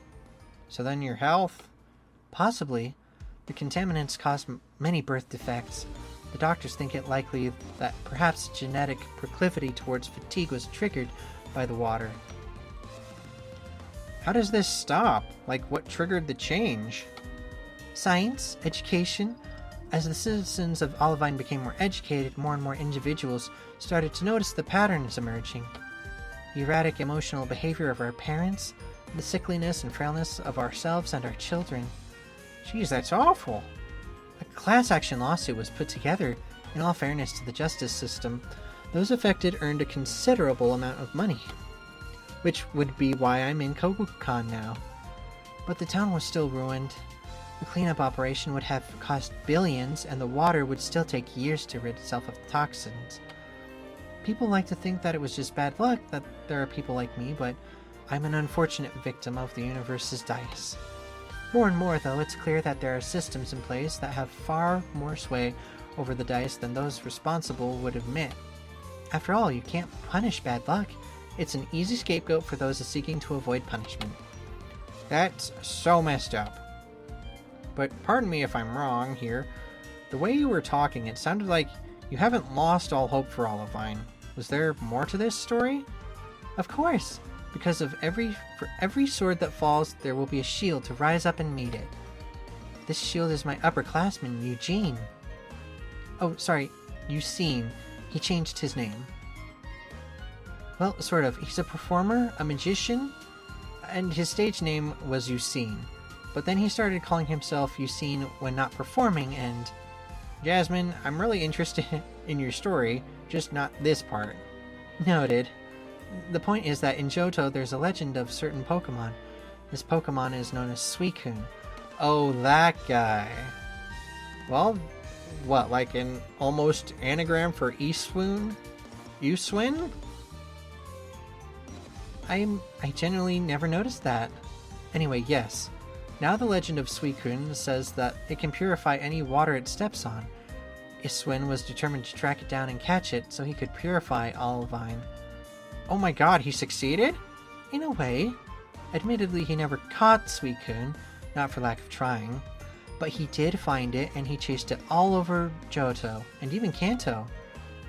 So then your health? Possibly. The contaminants caused many birth defects. The doctors think it likely that perhaps a genetic proclivity towards fatigue was triggered by the water. How does this stop? Like, what triggered the change? Science, education. As the citizens of Olivine became more educated, more and more individuals started to notice the patterns emerging. The erratic emotional behavior of our parents, the sickliness and frailness of ourselves and our children. Geez, that's awful. A class action lawsuit was put together. In all fairness to the justice system, those affected earned a considerable amount of money, which would be why I'm in Kokukan now. But the town was still ruined. The cleanup operation would have cost billions, and the water would still take years to rid itself of the toxins. People like to think that it was just bad luck that there are people like me, but I'm an unfortunate victim of the universe's dice. More and more, though, it's clear that there are systems in place that have far more sway over the dice than those responsible would admit. After all, you can't punish bad luck. It's an easy scapegoat for those seeking to avoid punishment. That's so messed up. But pardon me if I'm wrong here. The way you were talking, it sounded like you haven't lost all hope for Olivine. Was there more to this story? Of course. Because for every sword that falls, there will be a shield to rise up and meet it. This shield is my upperclassman, Eugene. Oh, sorry, Eugene. He changed his name. Well, sort of. He's a performer, a magician, and his stage name was Eugene. But then he started calling himself Eugene when not performing, and... Jasmine, I'm really interested in your story, just not this part. Noted. The point is that in Johto, there's a legend of certain Pokemon. This Pokemon is known as Suicune. Oh, that guy. Well, what, like an almost anagram for Eastwoon? You swim? I genuinely never noticed that. Anyway, yes. Now the legend of Suicune says that it can purify any water it steps on. Iswin was determined to track it down and catch it so he could purify Olivine. Oh my god, he succeeded? In a way. Admittedly, he never caught Suicune, not for lack of trying, but he did find it and he chased it all over Johto, and even Kanto.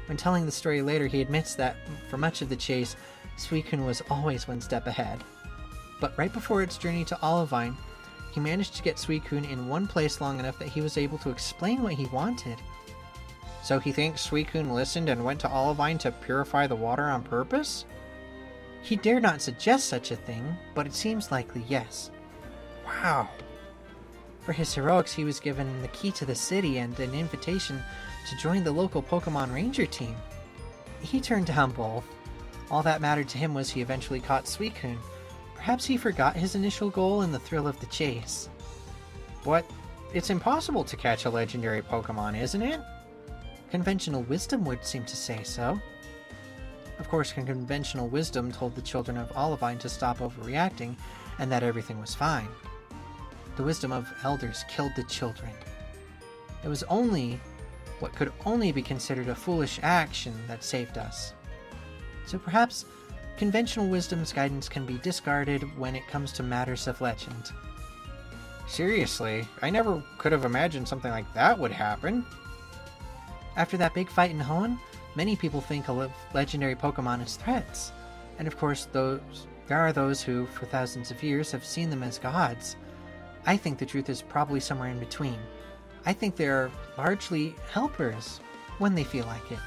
When telling the story later, he admits that for much of the chase, Suicune was always one step ahead. But right before its journey to Olivine, he managed to get Suicune in one place long enough that he was able to explain what he wanted. So he thinks Suicune listened and went to Olivine to purify the water on purpose? He dare not suggest such a thing, but it seems likely yes. Wow. For his heroics, he was given the key to the city and an invitation to join the local Pokemon Ranger team. He turned down both. All that mattered to him was he eventually caught Suicune. Perhaps he forgot his initial goal in the thrill of the chase. But it's impossible to catch a legendary Pokemon, isn't it? Conventional wisdom would seem to say so. Of course, conventional wisdom told the children of Olivine to stop overreacting and that everything was fine. The wisdom of elders killed the children. It was only what could only be considered a foolish action that saved us. So perhaps conventional wisdom's guidance can be discarded when it comes to matters of legend. Seriously, I never could have imagined something like that would happen. After that big fight in Hoenn, many people think of legendary Pokemon as threats. And of course, there are those who, for thousands of years, have seen them as gods. I think the truth is probably somewhere in between. I think they're largely helpers, when they feel like it.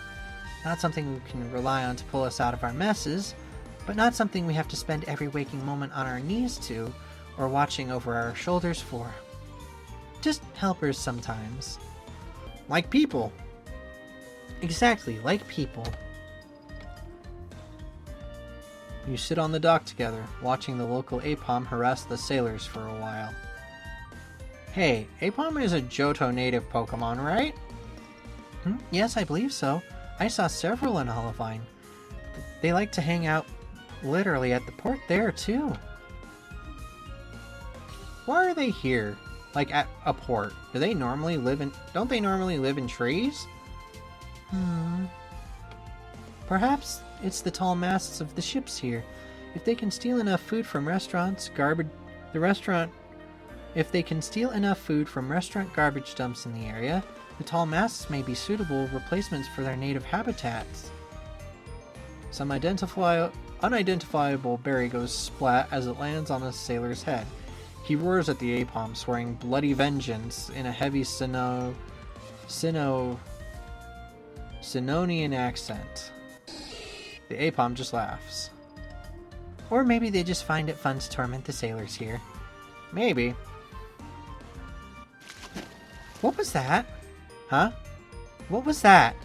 Not something we can rely on to pull us out of our messes, but not something we have to spend every waking moment on our knees to, or watching over our shoulders for. Just helpers sometimes. Like people. Exactly, like people. You sit on the dock together, watching the local Apom harass the sailors for a while. Hey, Apom is a Johto native Pokemon, right? Yes, I believe so. I saw several in Olivine. They like to hang out literally at the port there, too. Why are they here? Like at a port? Don't they normally live in trees? Perhaps it's the tall masts of the ships here. If they can steal enough food from restaurant garbage dumps in the area, the tall masts may be suitable replacements for their native habitats. Some unidentifiable berry goes splat as it lands on a sailor's head. He roars at the Apom, swearing bloody vengeance in a heavy Sinonian accent. The Apom just laughs. Or maybe they just find it fun to torment the sailors here. Maybe. What was that? Huh? What was that?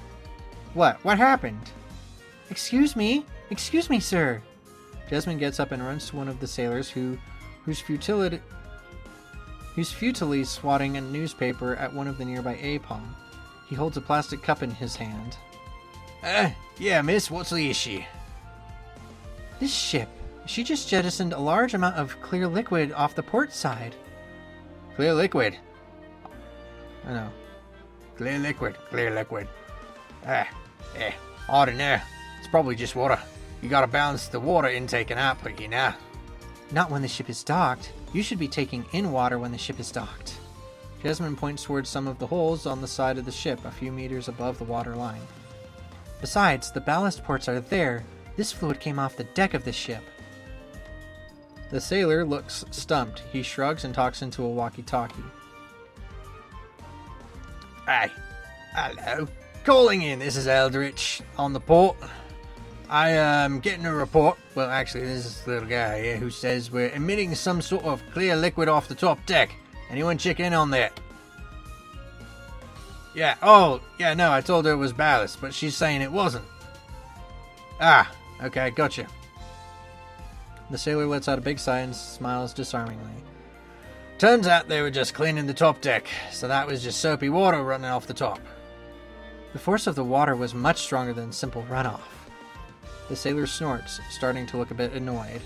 What? What happened? Excuse me? Excuse me, sir. Jasmine gets up and runs to one of the sailors who's futilely swatting a newspaper at one of the nearby Apom. He holds a plastic cup in his hand. Yeah, miss, what's the issue? This ship. She just jettisoned a large amount of clear liquid off the port side. Clear liquid? I know. Clear liquid. I don't know. It's probably just water. You gotta balance the water intake and output, you know. Not when the ship is docked. You should be taking in water when the ship is docked. Jasmine points towards some of the holes on the side of the ship, a few meters above the water line. Besides, the ballast ports are there. This fluid came off the deck of the ship. The sailor looks stumped. He shrugs and talks into a walkie-talkie. Hey, hello. Calling in, this is Eldritch on the port. I am getting a report. Well, actually, there's this little guy here who says we're emitting some sort of clear liquid off the top deck. Anyone check in on that? Yeah, no, I told her it was ballast, but she's saying it wasn't. Ah, okay, gotcha. The sailor lets out a big sigh and smiles disarmingly. Turns out they were just cleaning the top deck, so that was just soapy water running off the top. The force of the water was much stronger than simple runoff. The sailor snorts, starting to look a bit annoyed.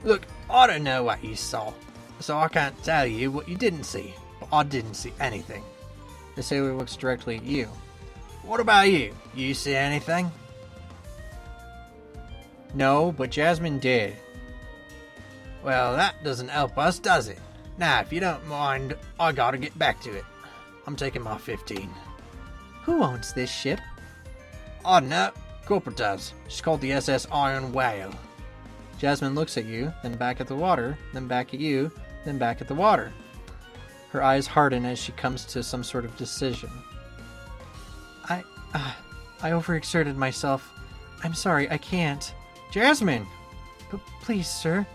Look, I don't know what you saw, so I can't tell you what you didn't see, but I didn't see anything. The sailor looks directly at you. What about you? You see anything? No, but Jasmine did. Well, that doesn't help us, does it? Now, if you don't mind, I gotta get back to it. I'm taking my 15. Who owns this ship? I don't know. Corporate does. She's called the SS Iron Whale. Jasmine looks at you, then back at the water, then back at you, then back at the water. Her eyes harden as she comes to some sort of decision. I overexerted myself. I'm sorry, I can't. Jasmine! But please, sir,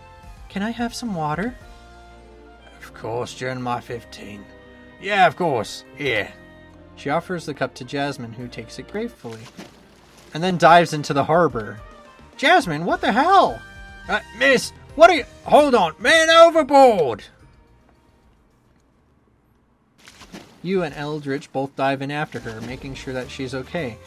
can I have some water? Of course, during my 15. Yeah, of course. Here. She offers the cup to Jasmine, who takes it gratefully, and then dives into the harbor. Jasmine, what the hell? Miss, what are you... Hold on, man overboard! You and Eldritch both dive in after her, making sure that she's okay.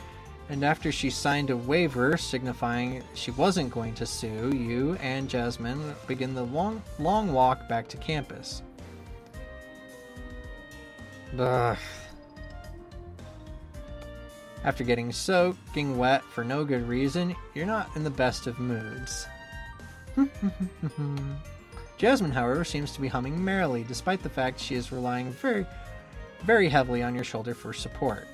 And after she signed a waiver signifying she wasn't going to sue, you and Jasmine begin the long walk back to campus. Ugh. After getting soaking wet for no good reason, you're not in the best of moods. Jasmine, however, seems to be humming merrily, despite the fact she is relying very, very heavily on your shoulder for support.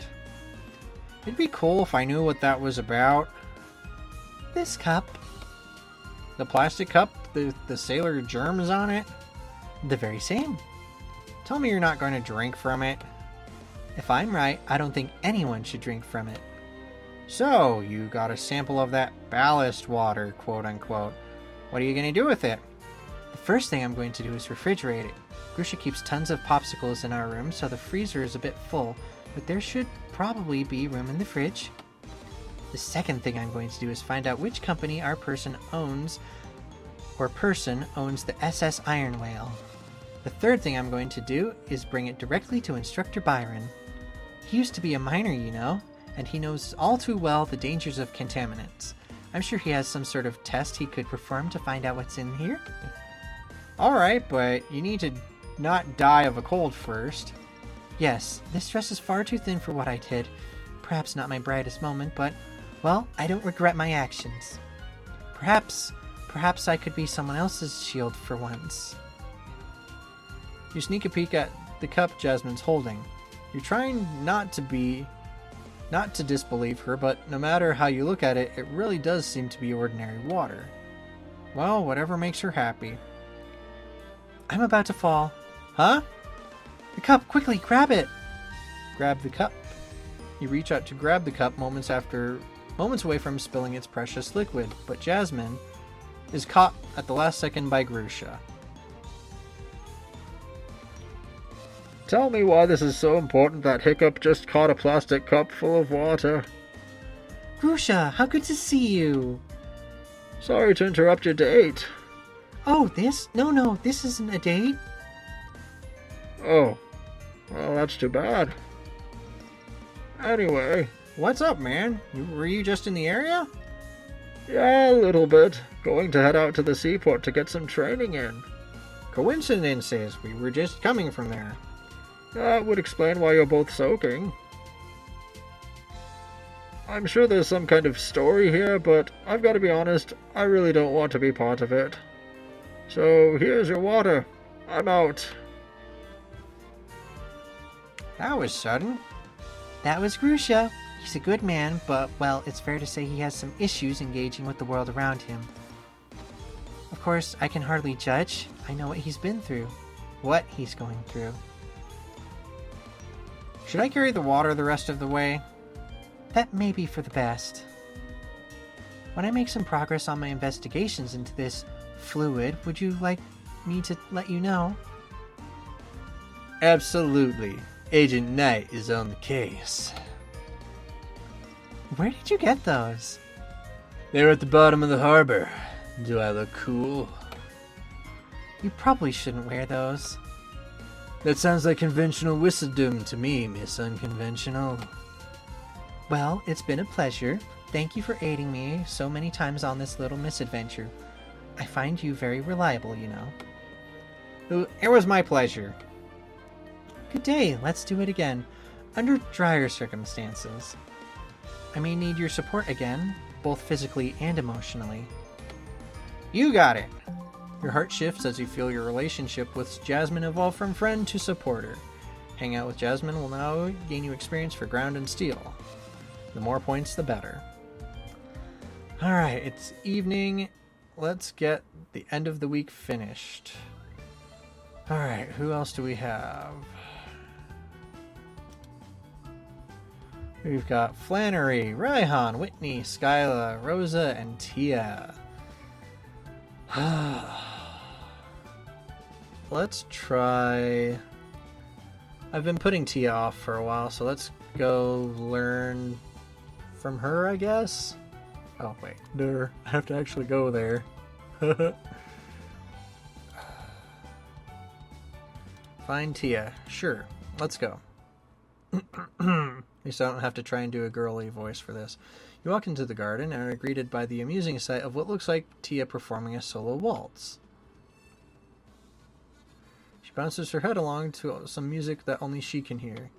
It'd be cool if I knew what that was about. This cup. The plastic cup? The sailor germs on it? The very same. Tell me you're not going to drink from it. If I'm right, I don't think anyone should drink from it. So, you got a sample of that ballast water, quote-unquote. What are you going to do with it? The first thing I'm going to do is refrigerate it. Grusha keeps tons of popsicles in our room, so the freezer is a bit full, but there should probably be room in the fridge. The second thing I'm going to do is find out which company our person owns the SS Iron Whale. The third thing I'm going to do is bring it directly to Instructor Byron. He used to be a miner, you know, and he knows all too well the dangers of contaminants. I'm sure he has some sort of test he could perform to find out what's in here. Alright, but you need to not die of a cold first. Yes, this dress is far too thin for what I did. Perhaps not my brightest moment, but, well, I don't regret my actions. Perhaps I could be someone else's shield for once. You sneak a peek at the cup Jasmine's holding. You're trying not to disbelieve her, but no matter how you look at it, it really does seem to be ordinary water. Well, whatever makes her happy. I'm about to fall. Huh? The cup, quickly, grab it! Grab the cup. You reach out to grab the cup moments away from spilling its precious liquid, but Jasmine is caught at the last second by Grusha. Tell me why this is so important that Hiccup just caught a plastic cup full of water. Grusha, how good to see you! Sorry to interrupt your date. Oh, this? No, this isn't a date. Oh, well, that's too bad. Anyway, what's up, man? Were you just in the area? Yeah, a little bit. Going to head out to the seaport to get some training in. Coincidences, we were just coming from there. That would explain why you're both soaking. I'm sure there's some kind of story here, but I've got to be honest, I really don't want to be part of it. So here's your water. I'm out. That was sudden. That was Grusha. He's a good man, but, well, it's fair to say he has some issues engaging with the world around him. Of course, I can hardly judge. I know what he's been through. What he's going through. Should I carry the water the rest of the way? That may be for the best. When I make some progress on my investigations into this fluid, would you like me to let you know? Absolutely. Agent Knight is on the case. Where did you get those? They're at the bottom of the harbor. Do I look cool? You probably shouldn't wear those. That sounds like conventional wisdom to me, Miss Unconventional. Well, it's been a pleasure. Thank you for aiding me so many times on this little misadventure. I find you very reliable, you know. It was my pleasure. Good day, let's do it again. Under drier circumstances. I may need your support again, both physically and emotionally. You got it. Your heart shifts as you feel your relationship with Jasmine evolve from friend to supporter. Hang out with Jasmine will now gain you experience for ground and steel. The more points, the better. Alright, it's evening. Let's get the end of the week finished. Alright, who else do we have? We've got Flannery, Raihan, Whitney, Skyla, Rosa, and Tia. Let's try... I've been putting Tia off for a while, so let's go learn from her, I guess? Oh, wait. I have to actually go there. Find Tia. Sure. Let's go. At least I don't have to try and do a girly voice for this. You walk into the garden and are greeted by the amusing sight of what looks like Tia performing a solo waltz. She bounces her head along to some music that only she can hear.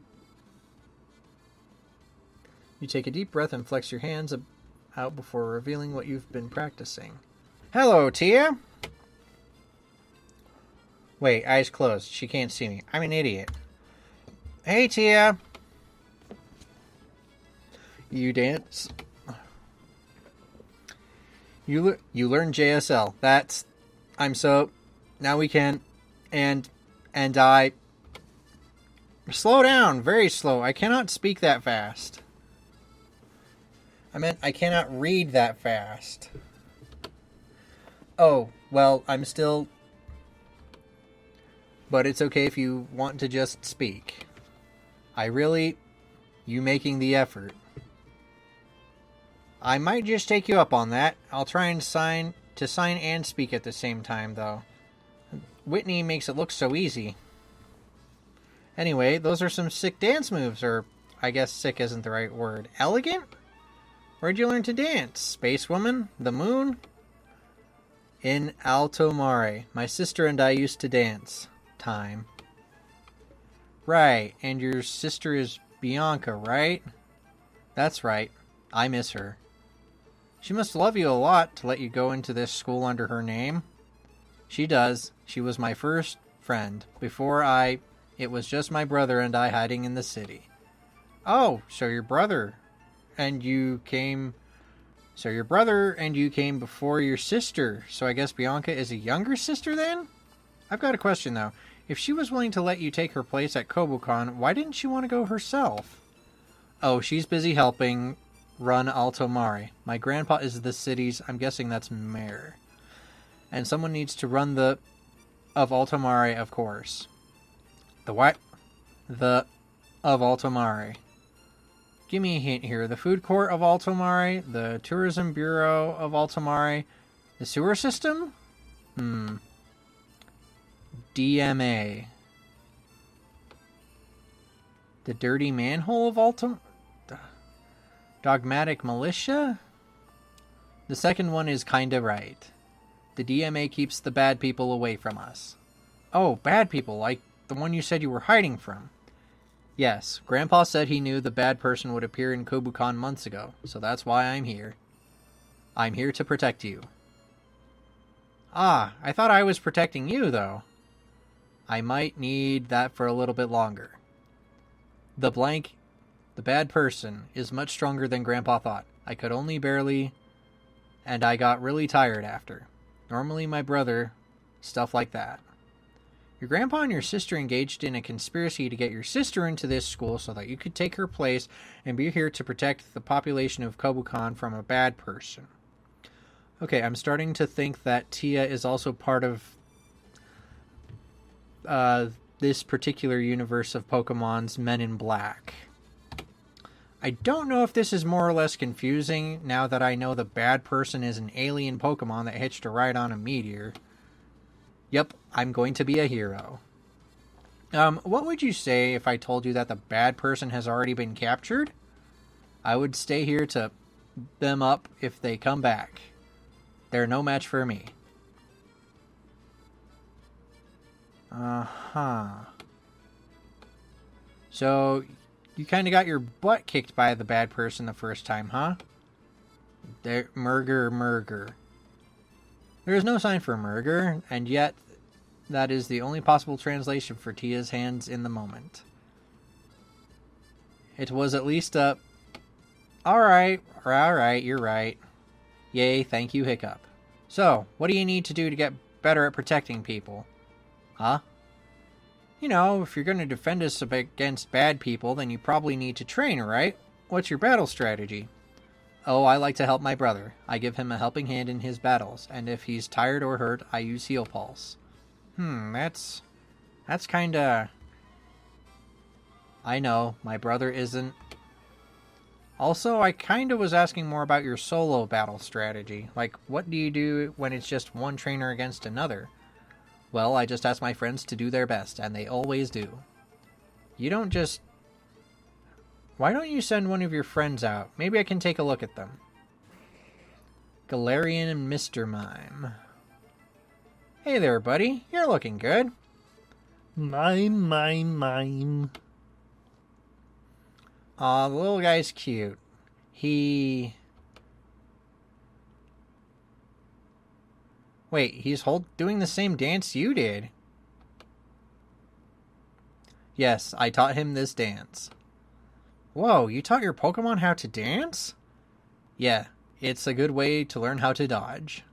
You take a deep breath and flex your hands out before revealing what you've been practicing. Hello, Tia. Wait, eyes closed. She can't see me. I'm an idiot. Hey, Tia. You dance. You learn JSL. Now we can. And I. Slow down. Very slow. I cannot speak that fast. I meant I cannot read that fast. Oh, well, I'm still... But it's okay if you want to just speak. You making the effort. I might just take you up on that. I'll try and sign and speak at the same time, though. Whitney makes it look so easy. Anyway, those are some sick dance moves, or I guess sick isn't the right word. Elegant? Where'd you learn to dance? Space Woman? The moon? In Alto Mare. My sister and I used to dance. Time. Right, and your sister is Bianca, right? That's right. I miss her. She must love you a lot to let you go into this school under her name. She does. She was my first friend. It was just my brother and I hiding in the city. Oh, so your brother and you came before your sister. So I guess Bianca is a younger sister then? I've got a question though. If she was willing to let you take her place at Kobucon, why didn't she want to go herself? Oh, she's busy helping run Alto Mare. My grandpa is the city's, I'm guessing that's mayor. And someone needs to run of Alto Mare, of course. The what? Of Alto Mare. Give me a hint here. The food court of Alto Mare, the tourism bureau of Alto Mare, the sewer system? DMA. The dirty manhole of Alto... Dogmatic militia? The second one is kinda right. The DMA keeps the bad people away from us. Oh, bad people, like the one you said you were hiding from. Yes, Grandpa said he knew the bad person would appear in Kobucon months ago, so that's why I'm here. I'm here to protect you. Ah, I thought I was protecting you, though. I might need that for a little bit longer. The bad person, is much stronger than Grandpa thought. I could only barely... And I got really tired after. Normally my brother... Stuff like that. Your grandpa and your sister engaged in a conspiracy to get your sister into this school so that you could take her place and be here to protect the population of Kobucon from a bad person. Okay, I'm starting to think that Tia is also part of this particular universe of Pokemon's Men in Black. I don't know if this is more or less confusing now that I know the bad person is an alien Pokemon that hitched a ride on a meteor. Yep, I'm going to be a hero. What would you say if I told you that the bad person has already been captured? I would stay here to them up if they come back. They're no match for me. Uh-huh. So, you kind of got your butt kicked by the bad person the first time, huh? Murger. There is no sign for murger, and yet that is the only possible translation for Tia's hands in the moment. It was at least a... Alright, you're right. Yay, thank you, Hiccup. So, what do you need to do to get better at protecting people? Huh? You know, if you're going to defend us against bad people, then you probably need to train, right? What's your battle strategy? Oh, I like to help my brother. I give him a helping hand in his battles, and if he's tired or hurt, I use Heal Pulse. That's kinda... I know, my brother isn't... Also, I kinda was asking more about your solo battle strategy. Like, what do you do when it's just one trainer against another? Well, I just ask my friends to do their best, and they always do. You don't just... Why don't you send one of your friends out? Maybe I can take a look at them. Galarian and Mr. Mime. Hey there, buddy. You're looking good. Mime. Aw, the little guy's cute. Wait, he's doing the same dance you did. Yes, I taught him this dance. Whoa, you taught your Pokemon how to dance? Yeah, it's a good way to learn how to dodge.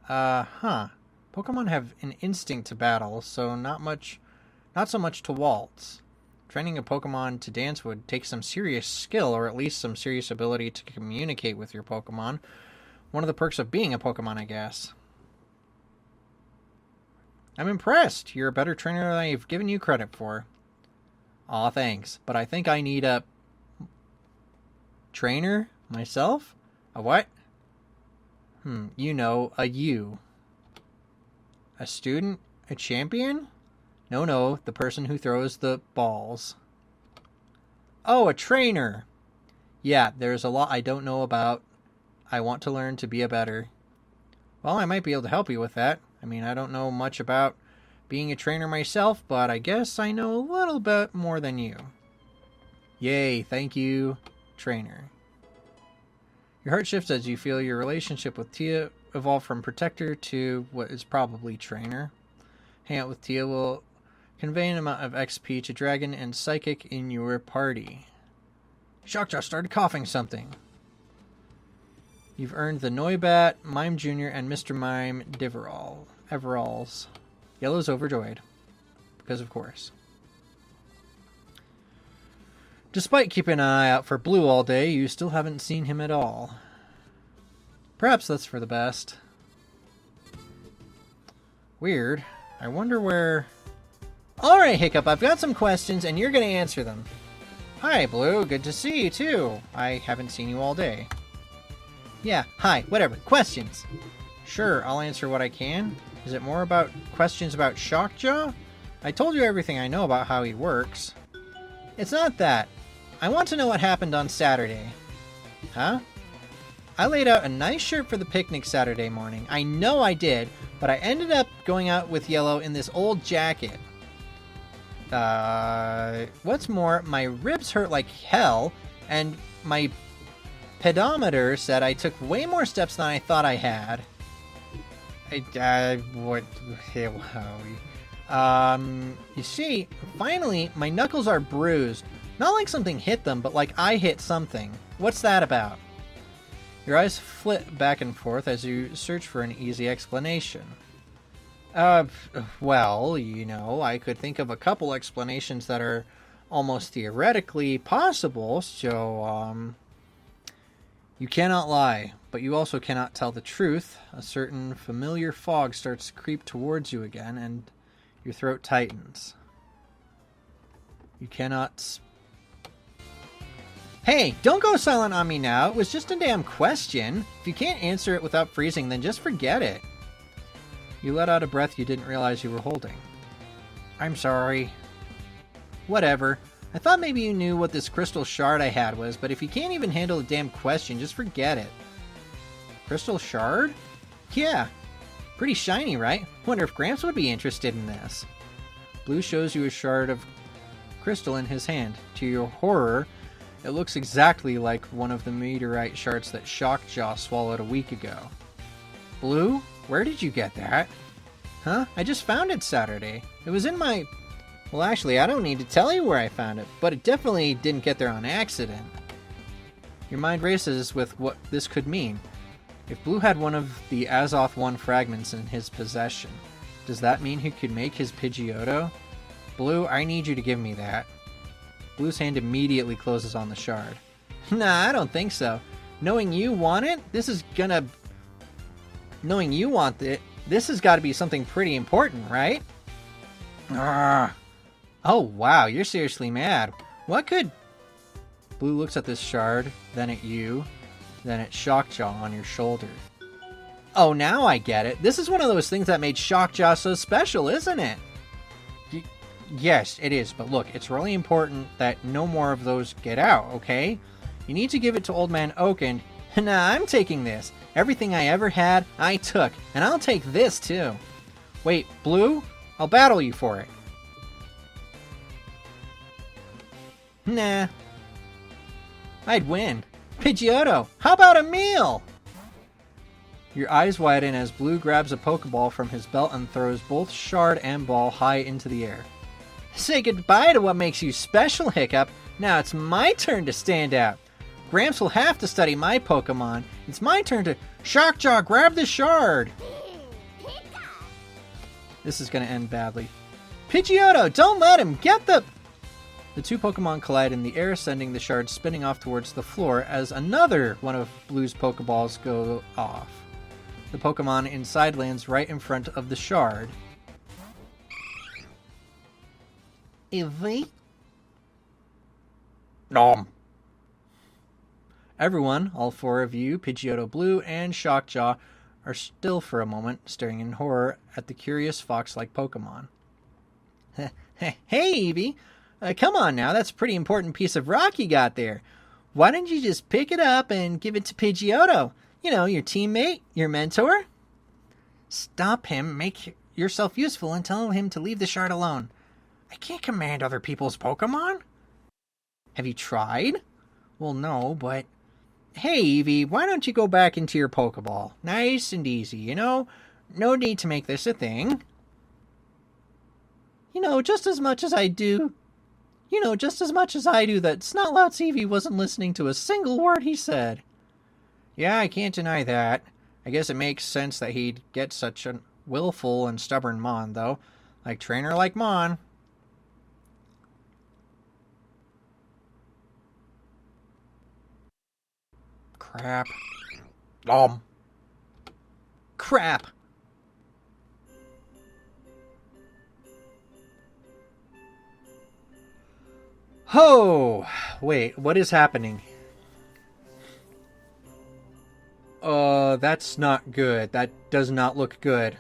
Pokemon have an instinct to battle, so not so much to waltz. Training a Pokemon to dance would take some serious skill, or at least some serious ability to communicate with your Pokemon. One of the perks of being a Pokemon, I guess. I'm impressed. You're a better trainer than I've given you credit for. Aw, thanks. But I think I need a... trainer? Myself? A what? You know, a you. A student? A champion? No, the person who throws the balls. Oh, a trainer! Yeah, there's a lot I don't know about. I want to learn to be a better. Well, I might be able to help you with that. I mean, I don't know much about being a trainer myself, but I guess I know a little bit more than you. Yay, thank you, trainer. Your heart shifts as you feel your relationship with Tia evolve from protector to what is probably trainer. Hang out with Tia will convey an amount of XP to Dragon and Psychic in your party. Shockjaw started coughing something. You've earned the Noibat, Mime Jr., and Mr. Mime Everalls. Yellow's overjoyed. Because of course. Despite keeping an eye out for Blue all day, you still haven't seen him at all. Perhaps that's for the best. Weird. I wonder where... Alright, Hiccup, I've got some questions, and you're going to answer them. Hi, Blue. Good to see you, too. I haven't seen you all day. Yeah, hi, whatever. Questions. Sure, I'll answer what I can. Is it more about questions about Shockjaw? I told you everything I know about how he works. It's not that. I want to know what happened on Saturday. Huh? I laid out a nice shirt for the picnic Saturday morning. I know I did, but I ended up going out with Yellow in this old jacket. What's more, my ribs hurt like hell, and my pedometer said I took way more steps than I thought I had. You see, finally, my knuckles are bruised. Not like something hit them, but like I hit something. What's that about? Your eyes flit back and forth as you search for an easy explanation. Well, you know, I could think of a couple explanations that are almost theoretically possible, so, you cannot lie, but you also cannot tell the truth. A certain familiar fog starts to creep towards you again, and your throat tightens. You cannot... Hey, don't go silent on me now. It was just a damn question. If you can't answer it without freezing, then just forget it. You let out a breath you didn't realize you were holding. I'm sorry. Whatever. I thought maybe you knew what this crystal shard I had was, but if you can't even handle a damn question, just forget it. Crystal shard? Yeah. Pretty shiny, right? Wonder if Gramps would be interested in this. Blue shows you a shard of crystal in his hand. To your horror, it looks exactly like one of the meteorite shards that Shockjaw swallowed a week ago. Blue, where did you get that? Huh? I just found it Saturday. It was in my... Well, actually, I don't need to tell you where I found it, but it definitely didn't get there on accident. Your mind races with what this could mean. If Blue had one of the Azoth 1 fragments in his possession, does that mean he could make his Pidgeotto? Blue, I need you to give me that. Blue's hand immediately closes on the shard. Nah, I don't think so. Knowing you want it, this has got to be something pretty important, right? Arrgh. Oh, wow, you're seriously mad. What could... Blue looks at this shard, then at you, then at Shockjaw on your shoulder. Oh, now I get it. This is one of those things that made Shockjaw so special, isn't it? Yes, it is, but look, it's really important that no more of those get out, okay? You need to give it to Old Man Oak and... Nah, I'm taking this. Everything I ever had, I took, and I'll take this too. Wait, Blue? I'll battle you for it. Nah. I'd win. Pidgeotto, how about a meal? Your eyes widen as Blue grabs a Pokeball from his belt and throws both shard and ball high into the air. Say goodbye to what makes you special, Hiccup. Now it's my turn to stand out. Gramps will have to study my Pokemon. It's my turn to... Shockjaw, grab the shard! This is going to end badly. Pidgeotto, don't let him! Get the... The two Pokemon collide in the air, sending the shard spinning off towards the floor as another one of Blue's Pokeballs go off. The Pokemon inside lands right in front of the shard. Eevee? Nom. Everyone, all four of you, Pidgeotto, Blue, and Shockjaw, are still for a moment, staring in horror at the curious fox-like Pokemon. Hey, Eevee! Come on now, that's a pretty important piece of rock you got there. Why don't you just pick it up and give it to Pidgeotto? You know, your teammate, your mentor? Stop him, make yourself useful, and tell him to leave the shard alone. I can't command other people's Pokemon. Have you tried? Well, no, but... Hey, Eevee, why don't you go back into your Pokeball? Nice and easy, you know? No need to make this a thing. Just as much as I do that Snotlouts Eevee wasn't listening to a single word he said. Yeah, I can't deny that. I guess it makes sense that he'd get such a willful and stubborn Mon, though. Trainer like Mon. Crap. Crap. Oh, wait, what is happening? That's not good. That does not look good.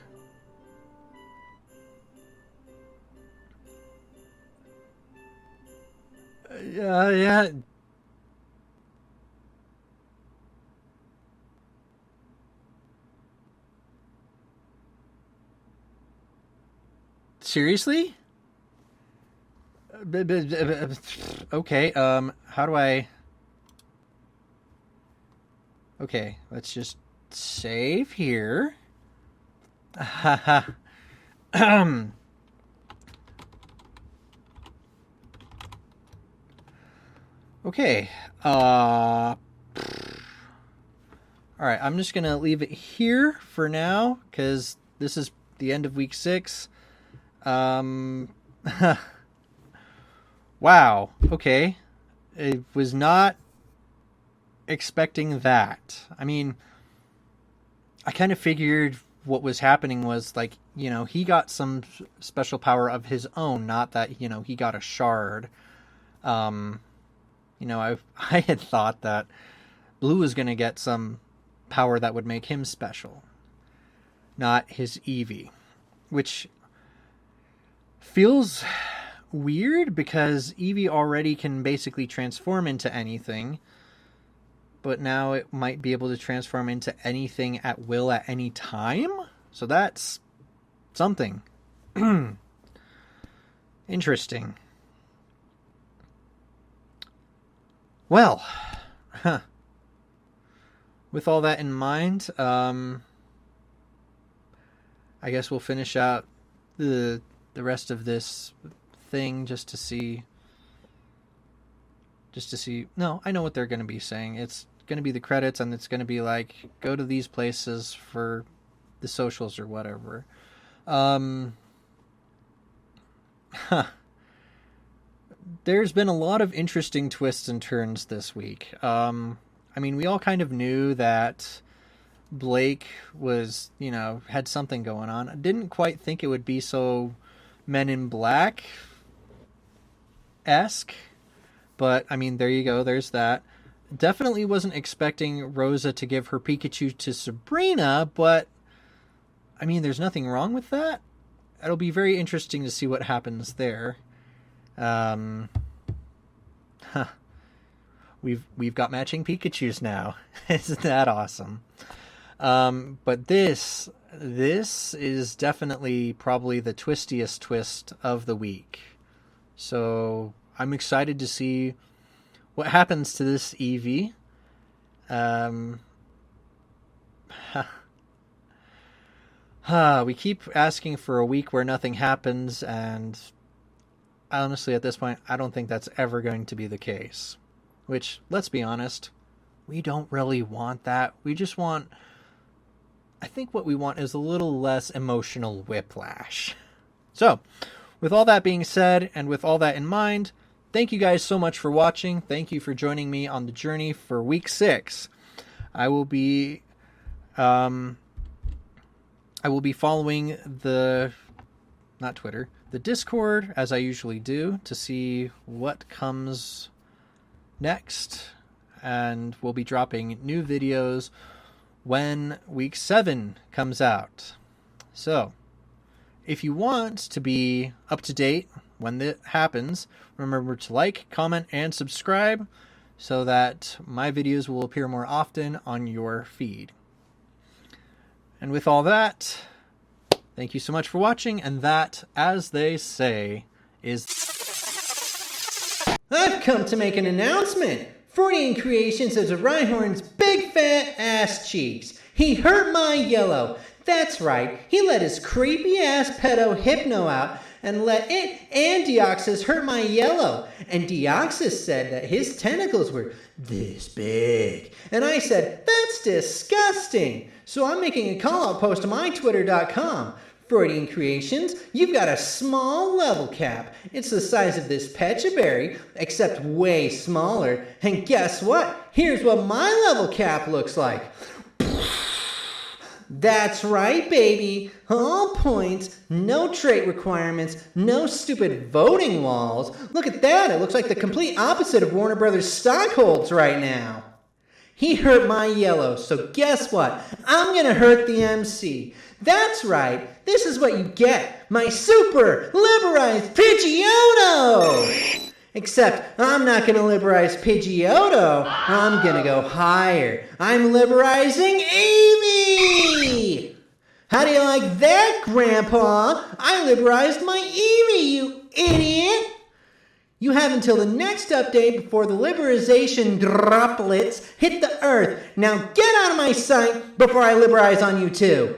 Yeah. Seriously? Okay, how do I... Okay, let's just save here. Okay, alright, I'm just gonna leave it here for now, because this is the end of week 6. Wow, okay. I was not expecting that. I mean, I kind of figured what was happening was, he got some special power of his own, not that, he got a shard. I had thought that Blue was going to get some power that would make him special, not his Eevee, which feels weird because Eevee already can basically transform into anything, but now it might be able to transform into anything at will at any time. So that's something. Interesting. Well, with all that in mind, I guess we'll finish out the rest of this thing just to see. No, I know what they're going to be saying. It's going to be the credits, and it's going to be like, go to these places for the socials or whatever. There's been a lot of interesting twists and turns this week. I mean, we all kind of knew that Blake was, had something going on. I didn't quite think it would be so Men in Black-esque, but I mean, there you go. There's that. Definitely wasn't expecting Rosa to give her Pikachu to Sabrina, but I mean, there's nothing wrong with that. It'll be very interesting to see what happens there. We've got matching Pikachus now. Isn't that awesome? But this is definitely probably the twistiest twist of the week. So I'm excited to see what happens to this Eevee. We keep asking for a week where nothing happens, and honestly, at this point, I don't think that's ever going to be the case. Which, let's be honest, we don't really want that. I think what we want is a little less emotional whiplash. So, with all that being said, and with all that in mind, thank you guys so much for watching. Thank you for joining me on the journey for week 6. I will be following the Discord, as I usually do, to see what comes next, and we'll be dropping new videos when week 7 comes out. So, if you want to be up to date when that happens, remember to like, comment, and subscribe so that my videos will appear more often on your feed. And with all that, thank you so much for watching, and that, as they say, is... I've come to make an announcement. Freudian Creations is a Rhyhorn's big fat ass cheeks. He hurt my yellow. That's right, he let his creepy ass pedo Hypno out and let it and Deoxys hurt my yellow. And Deoxys said that his tentacles were this big. And I said, that's disgusting. So I'm making a call out post to my twitter.com. Freudian Creations, you've got a small level cap. It's the size of this Pechaberry, except way smaller. And guess what? Here's what my level cap looks like. That's right, baby. All points, no trait requirements, no stupid voting walls. Look at that. It looks like the complete opposite of Warner Brothers stock holds right now. He hurt my yellow, so guess what? I'm gonna hurt the MC. That's right, this is what you get, my super liberized Pidgeotto! Except, I'm not gonna liberize Pidgeotto, I'm gonna go higher. I'm liberizing Eevee! How do you like that, Grandpa? I liberized my Eevee, you idiot! You have until the next update before the liberization droplets hit the earth. Now get out of my sight before I liberize on you too.